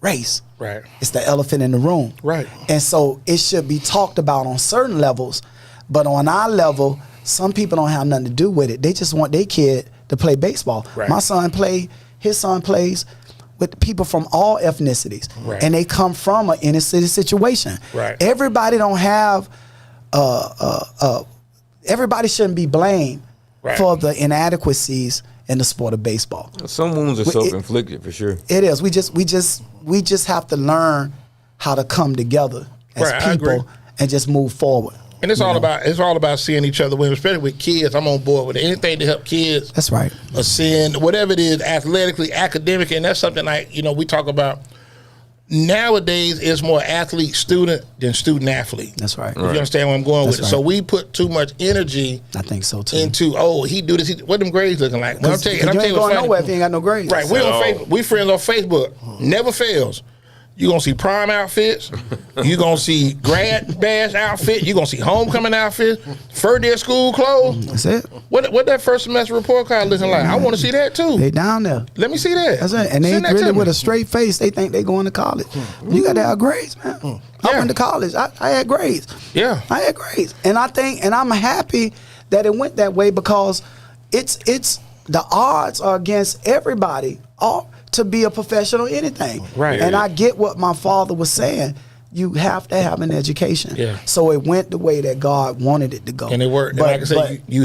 race. Right. It's the elephant in the room. Right. And so it should be talked about on certain levels, but on our level, some people don't have nothing to do with it. They just want their kid to play baseball. Right. His son plays with people from all ethnicities. Right. And they come from an inner city situation. Right. Everybody don't have everybody shouldn't be blamed Right. for the inadequacies in the sport of baseball. Some wounds are self-inflicted for sure. It is. We just have to learn how to come together as Right, I agree. people and just move forward. And it's all about seeing each other win, especially with kids. I'm on board with it. Anything to help kids. That's right. Or seeing whatever it is, athletically, academic, and that's something like we talk about. Nowadays, it's more athlete student than student athlete. That's right. If you understand where I'm going That's with it. right. So we put too much energy. I think so too. Into he do this. What them grades looking like? Well, I'm telling you, you ain't going nowhere if you ain't got no grades. Right. We on Facebook. We friends on Facebook. Never fails. You gonna see prom outfits. You gonna see grad bash outfit. You gonna see homecoming outfits. First day of school clothes. That's it. What that first semester report card looking like? I want to see that too. They down there. Let me see that. That's it. And they Send that really to me. with a straight face. They think they going to college. You got to have grades, man. I Yeah. went to college. I had grades. Yeah. I had grades, and I'm happy that it went that way because it's the odds are against everybody to be a professional anything. Right. And I get what my father was saying. You have to have an education. Yeah. So it went the way that God wanted it to go. And it worked. And like I said, you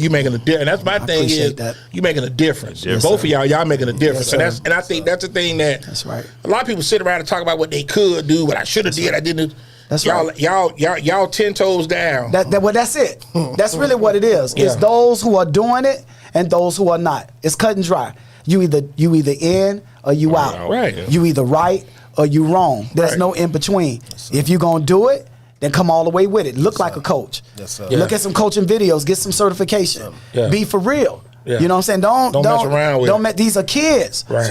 making a difference. And that's my thing appreciate is that. you making a difference. Yes, Both sir. of y'all making a difference. Yes, and I think that's the thing that That's right. a lot of people sit around and talk about what they could do, what I should have did, I didn't. That's y'all, right. Y'all 10 toes down. Well, that's it. That's really what it is. It's Yeah. those who are doing it and those who are not. It's cut and dry. You either in or you out. Right. You either right or you wrong. There's Right. no in between. If you're gonna do it, then come all the way with it. Look like a coach. Yes, sir. Look at some coaching videos. Get some certification. Yeah. Be for real. Yeah. You know what I'm saying? Don't mess around with it. These are kids. Right.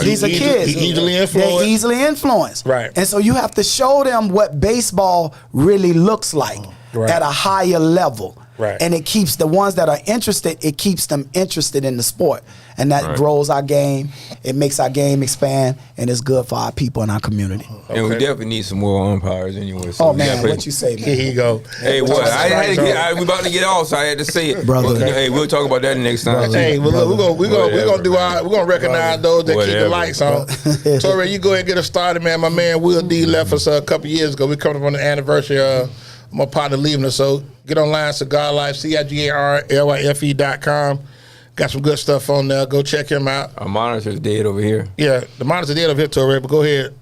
These are kids. Easily influenced. They're easily influenced. Right. And so you have to show them what baseball really looks like Right. at a higher level. Right. And it keeps the ones that are interested, it keeps them interested in the sport. And that grows our game. It makes our game expand, and it's good for our people in our community. And we definitely need some more umpires anyway. So Oh, we gotta man, pay- what you say, man? Here you go. Hey, what? We about to get off, so I had to say it, Brother. Hey, we'll talk about that next time. Hey, well, look, we're gonna recognize those that keep the Whatever. lights on. Torre, you go ahead and get us started, man. My man Will D left us a couple years ago. We coming up on the anniversary of my partner leaving us. So get online, Cigar Life, CIGARLYFE.com. Got some good stuff on there. Go check him out. Our monitor's dead over here. Yeah, the monitor's dead over here, Torre. But go ahead,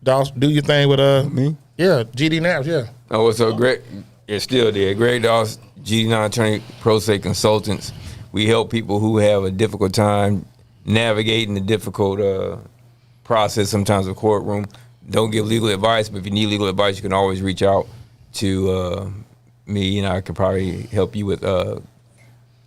Dawson, do your thing with Me? Yeah, GD Naps. Yeah. Oh, so Greg, it's still there. Greg Dawes, GD9 attorney, pro se consultants. We help people who have a difficult time navigating the difficult process sometimes of courtroom. Don't give legal advice, but if you need legal advice, you can always reach out to me, and I can probably help you with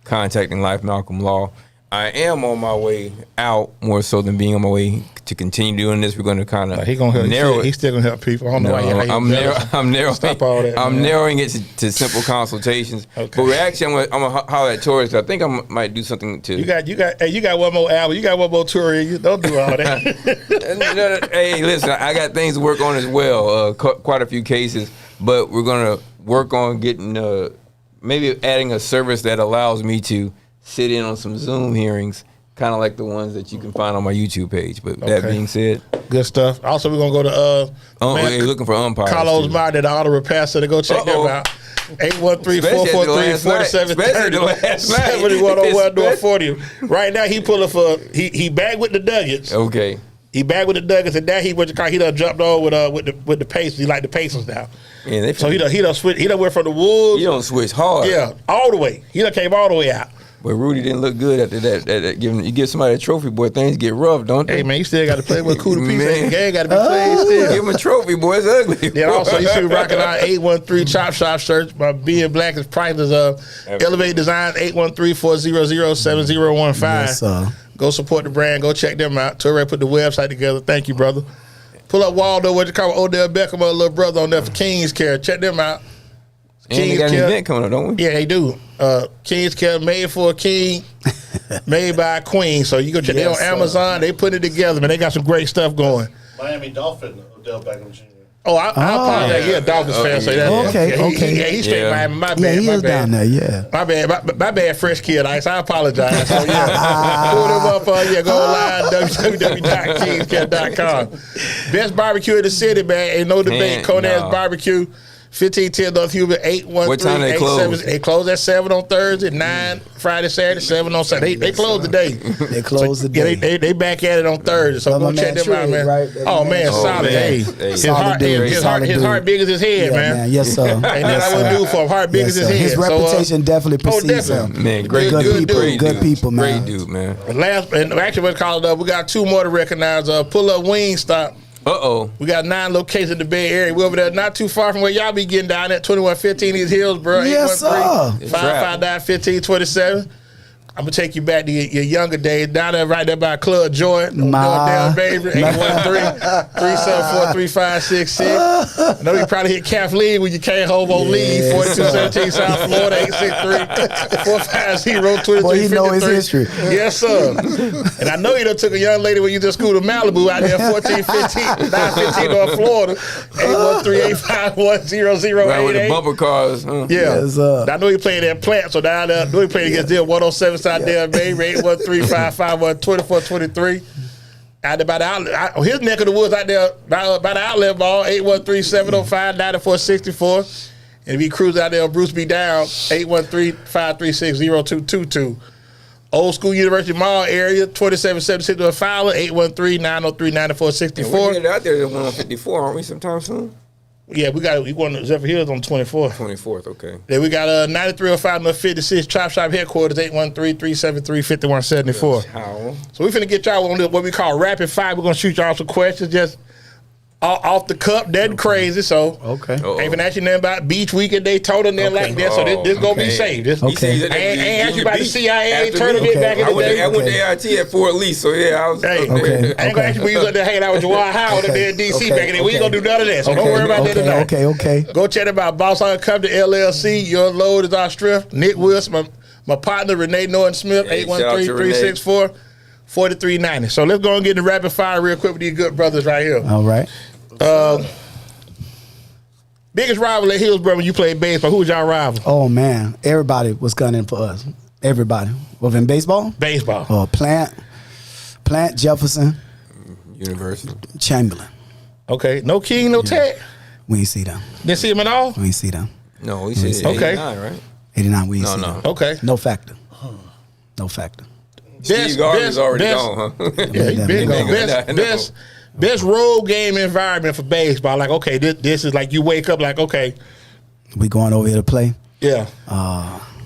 contacting Life Malcolm Law. I am on my way out more so than being on my way to continue doing this. We're going to kind of He gonna help. narrow it. He's still gonna help people. I don't know why you're like, I'm narrowing. Stop all that. I'm man. narrowing it to simple consultations. Okay. But we're actually, I'm gonna holler at Torres. I think I might do something to. You got one more album. You got one more tour in you. Don't do all that. Hey, listen, I got things to work on as well. Quite a few cases, but we're gonna work on getting maybe adding a service that allows me to sit in on some Zoom hearings, kind of like the ones that you can find on my YouTube page. But that Okay. being said, Good stuff. Also, we're gonna go to hey, looking for umpires. Carlos too. Martin, the auto repair center. Go check them out. 813-443-4730. 7101-40. Right now, he pulling for he bagged with the Nuggets. Okay. He bagged with the Nuggets, and now he done jumped on with the Pacers. He like the Pacers now. Yeah, So he done switch. He done went from the Wolves. You don't switch hard. Yeah, all the way. He done came all the way out. But Rudy didn't look good after that. You give somebody a trophy, boy, things get rough, don't they? Hey man, you still got to play with Kuda Piece. Man. The game got to be played still. Give him a trophy, boy. It's ugly. Then also, you see me rocking our 813 Chop Shop shirts. My being black is priceless. Elevate Design 813-400-7015. Yes, sir. Go support the brand. Go check them out. Torre put the website together. Thank you, brother. Pull up Waldo, what you call Odell Beckham, my little brother on there for King's Care. Check them out. And they got an event coming up, don't we? Yeah, they do. King's Care, made for a king. Made by Queen. So you go check. They on Amazon. They put it together, man. They got some great stuff going. Miami Dolphin, Odell Beckham Jr. Oh, I apologize. He a Dolphins fan. So that, Okay. He's straight Miami. My bad. Yeah, he my is bad. down there. Yeah. My bad. My bad. Fresh Kid Ice. I apologize. So yeah, pull them up. Go online www.kingscat.com. Best barbecue in the city, man. Ain't no debate. Conan's Barbecue. 1510 North Hubert, 813. What time they close? They close at 7 on Thursday, 9 Friday, Saturday, 7 on Saturday. They close today. They close the day. They back at it on Thursday. So go check them out, man. Right? Oh man, solid. Hey, his heart big as his head, man. Yes, sir. Ain't that I would do for him? Heart big as his head. His reputation definitely precedes definitely. him. Man, great Good dude. good people, man. Great dude, man. And actually, we called up. We got 2 more to recognize. Pull Up Wingstop. We got 9 locations in the Bay Area. We over there, not too far from where y'all be getting down at 2115 East Hillsboro. Yes, sir. 813-559-1527. I'm gonna take you back to your younger days down there, right there by Club Joy, Dale Baby, 813-374-3566. I know you probably hit Kathleen when you came home on leave, 4217 South Florida, 863-450-2353. Boy, he know his history. Yes, sir. And I know you done took a young lady when you just school to Malibu out there, 915 North Florida, 813-851-0088. Right with the bumper cars. Huh? Yeah. Yes, I know he played at Plant, so down there, I know he played against them 107 South Dale Bay, 813-551-2443. Out there by the outlet, his neck of the woods out there by the outlet ball, 813-705-9464. And if he cruise out there on Bruce B. Down, 813-536-0222. Old School University Mall area, 2776 North Fowler, 813-903-9464. We're headed out there to 154, aren't we, sometime soon? Yeah, we going to Zephyr Hills on the 24th. 24th, okay. Then we got 9305 North 56 Chop Shop headquarters, 813-373-5174. So we finna get y'all on what we call rapid fire. We're gonna shoot y'all some questions just off the cup, nothing crazy. So ain't finna ask you nothing about beach week and Daytona, nothing like that. So this gonna be safe. This, ain't ask you about the CIA tournament back in the day. I went to AIT at Fort Lee, so yeah, I was. I ain't gonna ask you when you was up there hanging out with Jawad Howard up there in DC back in the day. We ain't gonna do none of that. So don't worry about that tonight. Okay. Go check them out. Boss Hunter Company LLC. Your load is our strength. Nick Wilson, my partner Renee Norton Smith, 813-364-4390. So let's go and get in the rapid fire real quick with these good brothers right here. All right. Biggest rival at Hillsboro when you played baseball. Who was y'all rival? Oh man, everybody was gunning for us. Everybody. Well, in baseball? Baseball. Plant, Jefferson, University, Chamberlain. Okay. No King, no Tech. We ain't see them. Didn't see him at all? We ain't see them. No, we said 89, right? 89, we ain't see them. Okay. No factor. No factor. Steve Garvey's already gone, huh? Yeah, he been gone. Best road game environment for baseball. Like, okay, this is like you wake up like, okay, we going over here to play. Yeah.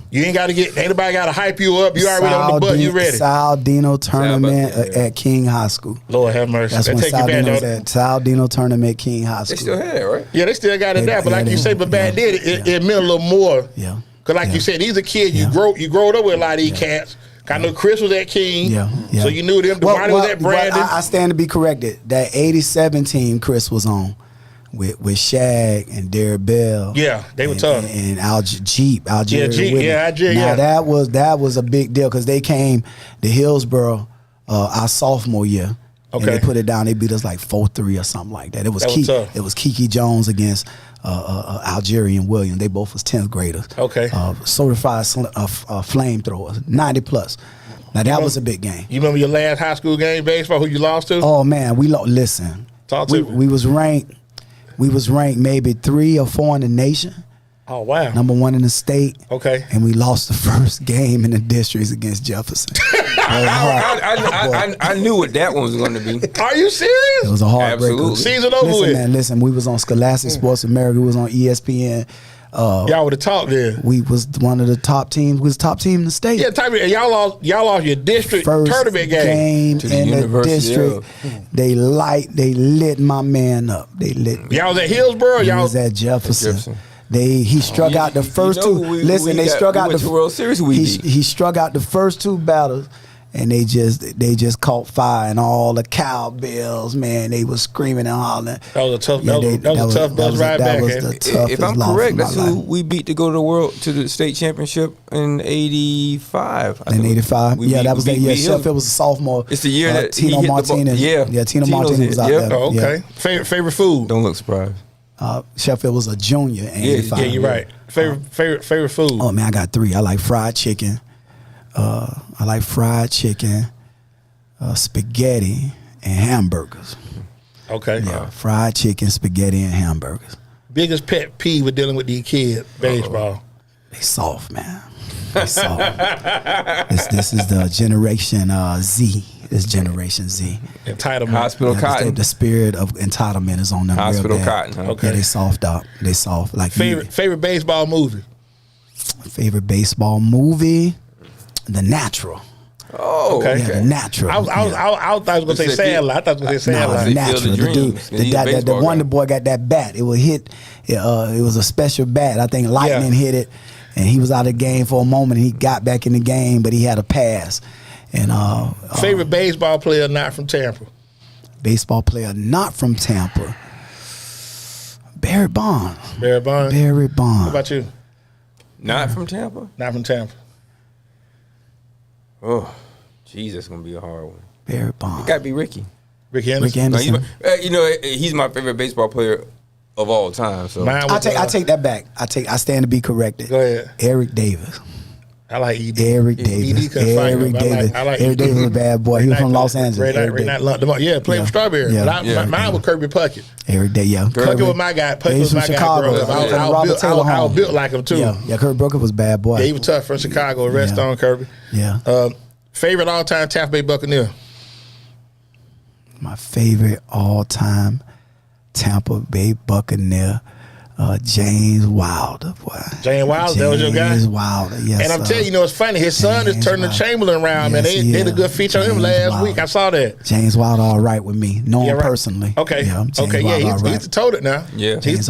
You ain't got to ain't nobody got to hype you up. You already on the button. You ready? Sal Dino tournament at King High School. Lord have mercy. That's when Sal Dino's at Sal Dino tournament King High School. They still had it, right? Yeah, they still got it there. But like you say, but back then it meant a little more. Yeah. Because like you said, these are kids you growed up with a lot of these cats. I know Chris was at King, so you knew them. Demani was at Brandon. I stand to be corrected. That 87 team Chris was on with Shag and Derek Bell. Yeah, they were tough. And Algeria. Algeria. Now that was a big deal because they came to Hillsboro our sophomore year. Okay. And they put it down. They beat us like 4-3 or something like that. It was It was Kiki Jones against Algerian Williams. They both was 10th graders. Okay. Certified flamethrowers, 90 plus. Now that was a big game. You remember your last high school game baseball? Who you lost to? Oh man, listen. Talk to me. We was ranked maybe 3 or 4 in the nation. Oh wow. Number 1 in the state. Okay. And we lost the first game in the districts against Jefferson. I knew what that one was going to be. Are you serious? It was a heartbreaker. Season over with. Listen, we was on Scholastic Sports America. We was on ESPN. Y'all would have talked there. We was one of the top teams. We was the top team in the state. Yeah, y'all lost your district first tournament game to in the district. They lit my man up. They lit. Y'all was at Hillsboro. Y'all was at Jefferson. He struck out the first two. Listen, they struck out the World Series. He struck out the first 2 batters, and they just caught fire, and all the cowbells, man, they was screaming and hollering. That was a tough. That was a tough bus ride back. If I'm correct, that's who we beat to go to the state championship in '85. In '85, that was that year. Sheffield was a sophomore. It's the year that Tino Martinez. Tino Martinez was out there. Oh, okay. Yeah. Favorite food? Don't look surprised. Sheffield was a junior in '85. Yeah, you're right. Favorite food? Oh man, I got 3. I like fried chicken. Spaghetti, and hamburgers. Okay. Yeah, fried chicken, spaghetti, and hamburgers. Biggest pet peeve with dealing with these kids, baseball. They soft, man. They soft. This is the generation Z. This generation Z. Entitlement. Hospital cotton. The spirit of entitlement is on them. Hospital real bad. cotton. Okay. Yeah, they soft up. They soft. Like favorite baseball movie. Favorite baseball movie, The Natural. Oh, okay. Yeah, The Natural. I thought I was gonna say Sandlot. I thought I was gonna say Sandlot. The Natural. The dude, the Wonder Boy got that bat. It would hit. It was a special bat. I think lightning hit it, and he was out of the game for a moment. And he got back in the game, but he had a pass. And favorite baseball player not from Tampa. Baseball player not from Tampa. Barry Bonds. Barry Bonds. Barry Bonds. What about you? Not from Tampa? Not from Tampa. Oh, geez, that's gonna be a hard one. Barry Bonds. It gotta be Ricky. Ricky Anderson. Ricky Anderson. He's my favorite baseball player of all time. So I take that back. I stand to be corrected. Go ahead. Eric Davis. I like ED. Eric Davis. Eric Davis. Eric Davis was a bad boy. He was from Los Angeles. Played with Strawberry. Yeah. Mine was Kirby Puckett. Eric Davis. Yeah. Puckett was my guy. Puckett He was from my Chicago. guy. I was built like him too. Yeah. Kirby Puckett was a bad boy. Yeah, he was tough from Chicago. Rest on Kirby. Yeah. Favorite all-time Tampa Bay Buccaneer. My favorite all-time Tampa Bay Buccaneer. James Wilder, boy. James Wilder, that was your guy? James Wilder, yes. And I'm telling you, it's funny. His son is turning Chamberlain around, man. They did a good feature on him last week. I saw that. James Wilder, all right with me. Know him personally. Okay. Yeah, He's told it now. Yeah. James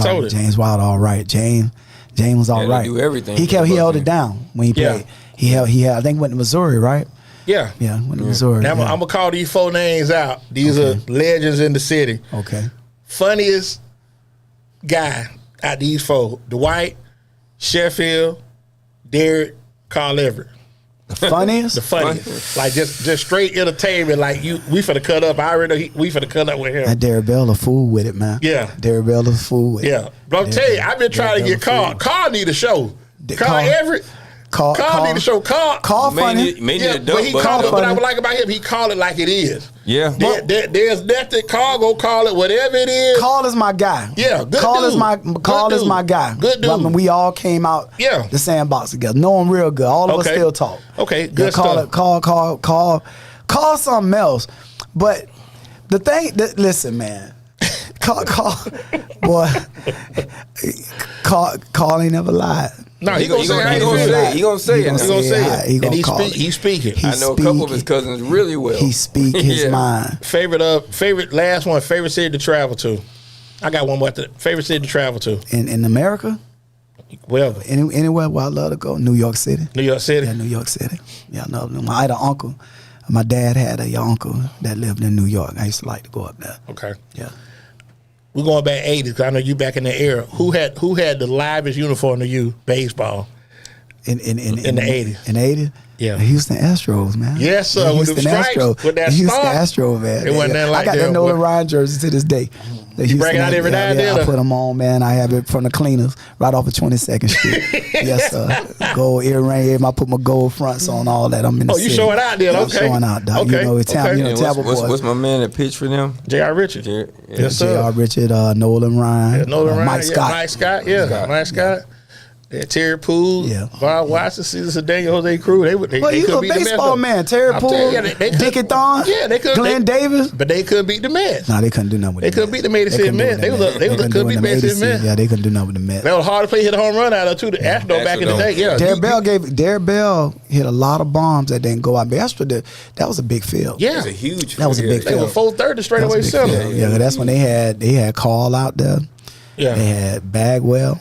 Wilder, all right. James was all right. Do everything. He held it down when he played. He held. I think went to Missouri, right? Yeah. Yeah, went to Missouri. Now I'm gonna call these 4 names out. These are legends in the city. Okay. Funniest guy out these 4: Dwight, Sheffield, Derek, Carl Everett. Funniest? The funniest. Like just straight entertainment. Like we finna cut up. I already know we finna cut up with him. That Derek Bell a fool with it, man. Yeah. Derek Bell a fool with it. Yeah. But I'm telling you, I've been trying to get Carl. Carl need a show. Carl Everett. Carl need a show. Carl funny. May need a but dope, he but call it. What I would like about him, he call it like it is. Yeah. There's nothing. Carl go call it whatever it is. Carl is my guy. Yeah, good Carl dude. is my guy. Good dude. I mean, we all came out the sandbox together. Know him real good. All of us still talk. Okay, good stuff. Call something else. But the thing, listen, man. Carl ain't never lied. No, he gonna say it. He gonna say it. And he's speaking. I know a couple of his cousins really well. He speak his mind. Favorite last one. Favorite city to travel to. I got one more. Favorite city to travel to in America. Well, anywhere where I love to go. New York City. New York City. Yeah, New York City. Yeah, no. I had an uncle. My dad had a uncle that lived in New York. I used to like to go up there. Okay. Yeah. We're going back 80s because I know you back in the era. Who had the livest uniform to you, baseball? In the 80s. In the 80s? Yeah. The Houston Astros, man. Yes, sir. The with the stripes, with that Houston star. Astros, man. It wasn't that like I got that. that Nolan Ryan jersey to this day. You bring it out every now and then? I put them on, man. I have it from the cleaners right off of 22nd Street. Yes, sir. Gold earring. I put my gold fronts on, all that. I'm in the city. You showing out there? I'm Okay. showing out, dog. Okay. You know, Tampa boys. What's my man that pitched for them? J.R. Richard. Yes, sir. J.R. Richard, Nolan Ryan. Yeah, Nolan Ryan. Mike Scott. Mike Scott. Mike Scott. Terry Poole, Bob Watson, Cesar Daniel, Jose Cruz. They you could a beat the baseball Mets. man. Terry Poole, Dickie Thorne, they could. Glenn Davis. But they couldn't beat the Mets. No, they couldn't do nothing with They the couldn't beat the Mets. They couldn't beat the Mets. Yeah, they couldn't do nothing with the Mets. That was hard to play. Hit a home run out of too. The Astros back in the day. Yeah, Derek Bell hit a lot of bombs that didn't go out. That was a big field. Yeah, that was a huge field. That was a big field. They were 430 straightaway center. Yeah, that's when they had Carl out there. Yeah, they had Bagwell.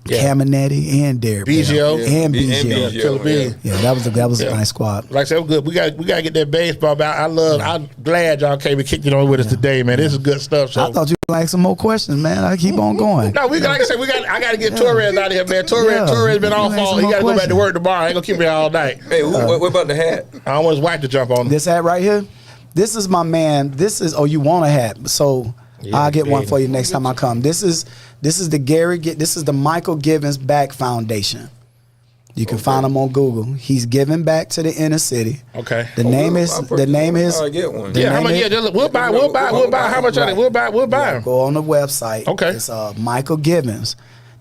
Caminetti and Derek BGO. and BGO. Killer B. Yeah, that was a nice squad. Like I said, good. We got to get that baseball back. I'm glad y'all came and kicked it on with us today, man. This is good stuff. So. I thought you would like some more questions, man. I keep on going. No, like I said, I got to get Torres out of here, man. Torres been off all. He got to go back to work tomorrow. I ain't gonna keep me all night. Hey, what about the hat? I want his wife to jump on. This hat right here. This is my man. You want a hat? So I'll get one for you next time I come. This is the Michael Givens Back Foundation. You can find him on Google. He's giving back to the inner city. Okay. The name is. I'll get one. Yeah, how much? Yeah, we'll buy. How much are they? We'll buy them. Go on the website. Okay. It's Michael Givens,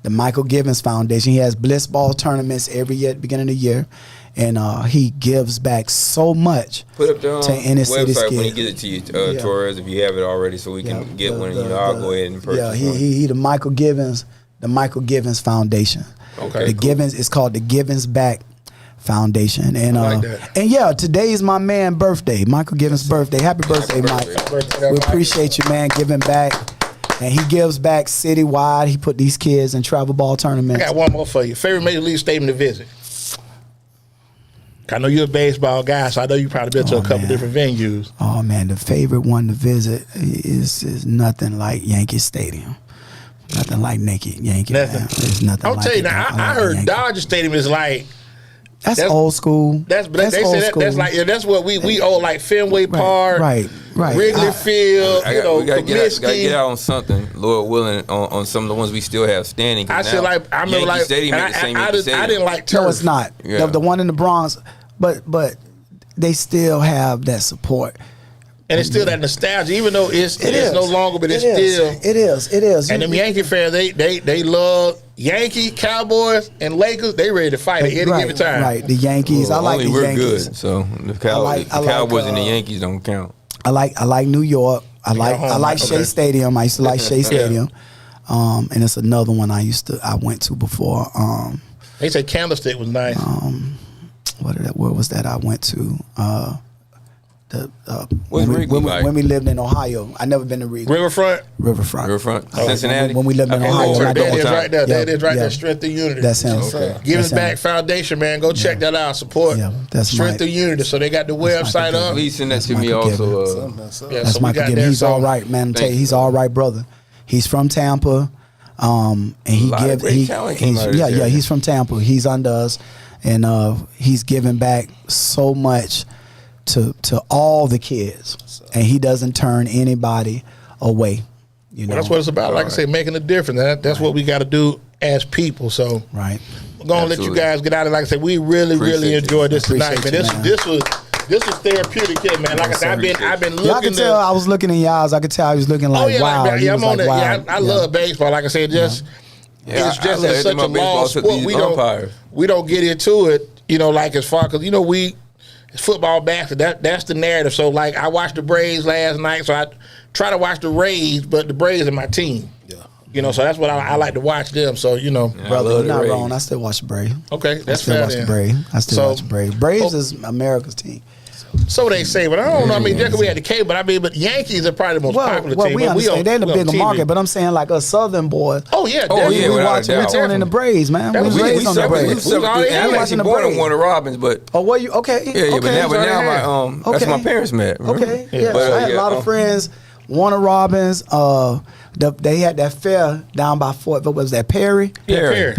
the Michael Givens Foundation. He has bliss ball tournaments every year at the beginning of the year, and he gives back so much. Put up the to inner city website kids. when he gets it to you, Torres, if you have it already, so we can get one. I'll go ahead and purchase. Yeah, he the Michael Givens Foundation. Okay. The Givens, it's called the Givens Back Foundation, and like that. and yeah, today's my man birthday, Michael Givens' birthday. Happy birthday, Mike! We appreciate you, man, giving back, and he gives back citywide. He put these kids in travel ball I tournaments. got one more for you. Favorite Major League Stadium to visit? I know you're a baseball guy, so I know you probably been to a couple different venues. Oh man, the favorite one to visit is nothing like Yankee Stadium. Nothing like Yankee. Nothing. Man. There's nothing. I'll like tell you it. now. I like heard Yankee. Dodger Stadium is like. That's old school. They say that's like that's what we owe like Fenway Park, right. Wrigley Field. We gotta Comiskey. get out on something, Lord willing, on some of the ones we still have standing. I said like I remember Yankee like Stadium ain't the same I Yankey Stadium. didn't like turf. No, it's not. Yeah. The one in the Bronx, but they still have that support. And it's still that nostalgia, even though it's no longer, but it's still. It is. And them Yankee fans, they love Yankee, Cowboys, and Lakers. They ready to fight at any given time. Right, the Yankees. I like the we're Yankees. good, so the Cowboys and the Yankees don't count. I like New York. I like Shea okay. Stadium. I used to like Shea Stadium. And it's another one I went to before. They say Candlestick was nice. Where was that I went to? What's Wrigley like? When we lived in Ohio. I never been to Wrigley. Riverfront. Cincinnati. When we lived in Okay. Ohio. There it is time. right there. There it is right Yeah. there. Strength and Unity. That's him. Okay. Give us That's back him. Foundation, man. Go check that out. Support that's Strength Mike. and Unity. So they got the website up. Please send that to me Michael also. Yeah, That's so we Michael got Gibbons. that. He's So all right, man. I'm tell you, Thank he's you. all right, brother. He's from Tampa, and he lot of give great talent came out of this area. he's from Tampa. He's under us, and he's giving back so much to all the kids, and he doesn't turn anybody away. You know, Well, that's what it's about. Like I say, making a difference. That's what we got to do as people. So right. we're gonna let you guys get out of it. Like I said, we really Appreciate enjoyed this tonight, man. Appreciate you, This was therapeutic here, man. Like I said, I've been looking. Y'all could tell I was looking in your eyes. I could tell I was looking like, Oh yeah, wow. like, He yeah, was I'm on like, it. wow. Yeah, I love baseball. Like I said, it's just at such a long sport. We don't get into it, like as far because it's football, basketball. That's the narrative. So like I watched the Braves last night, so I try to watch the Rays, but the Braves are my team. Yeah. So that's what I like to watch them. So Brother, you're not wrong. I still watch the Braves. Okay, I that's still fair watch the then. Braves. I still So- watch the Braves. Braves is America's team. So they say, but I don't know. I mean, just we had the cable, but Yankees are probably the most popular team. We But understand they're in the we on bigger TV. market, but I'm saying like us Southern boys. Oh yeah, Oh, definitely. yeah, we without watch. a We doubt. tuning in the Braves, man. That We was- was we raised on the separate- Braves. we was already I watching wasn't the born on Braves. Warner Robins, but Oh, were you okay? yeah, okay. but now right that's my parents met. Remember? Okay, yeah. But, I had a lot of friends. Warner Robins. They had that fair down by Fort. What was that? Perry. Perry.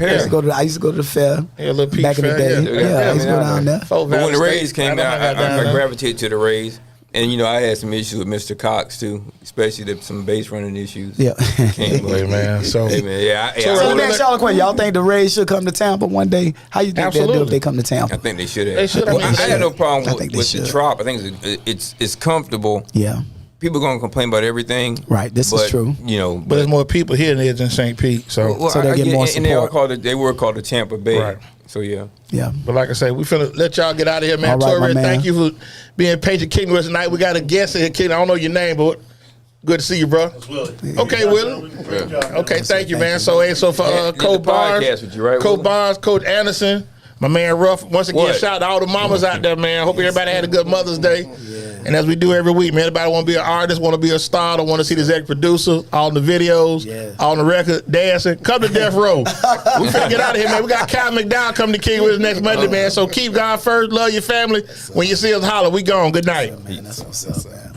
I used to go to the fair. Yeah, little Peach back in the fair, day. yeah. I used to go down there. Fort But when the Valley Rays State, came out, got down I there. gravitated to the Rays. And, I had some issues with Mr. Cox, too, especially some base running issues. Yeah. Came Hey, man. So Hey, man, yeah. So let me ask y'all a question. Y'all think the Rays should come to Tampa one day? How you think they'll do Absolutely. if they come to Tampa? I think they should have. They should. I Well, mean, I they had no should. problem I think they with the should. Trop. I think it's comfortable. Yeah. People going to complain about everything. Right, this is true. But there's more people here than there is in St. Pete. So, So they get more And they support. were called the Tampa Bay. Right. So yeah. Yeah. but like I say, we finna let y'all get out of here, man. All right, my Torres, man. thank you for being patient, kicking with us tonight. We got a guest here, kid. I don't know your name, but good to see you, bro. Willie. Okay, Willie. Great job. Okay, thank you, man. So for Did the Coach Barnes, podcast with you, right, Coach Willie? Barnes, Coach Anderson, my man Ruff. Once again, What? shout out to all the mamas out there, man. Hope everybody had a good Mother's Day. And as we do every week, man, anybody want to be an artist, want to be a star, or want to see the executive producer, all the videos, on the record, dancing, come to Death Row. We finna get out of here, man. We got Kyle McDowell coming to King with us next Monday, man. So keep God first, love your family. When you see us, holler. We gone. Good night. Man, that's what's up, man.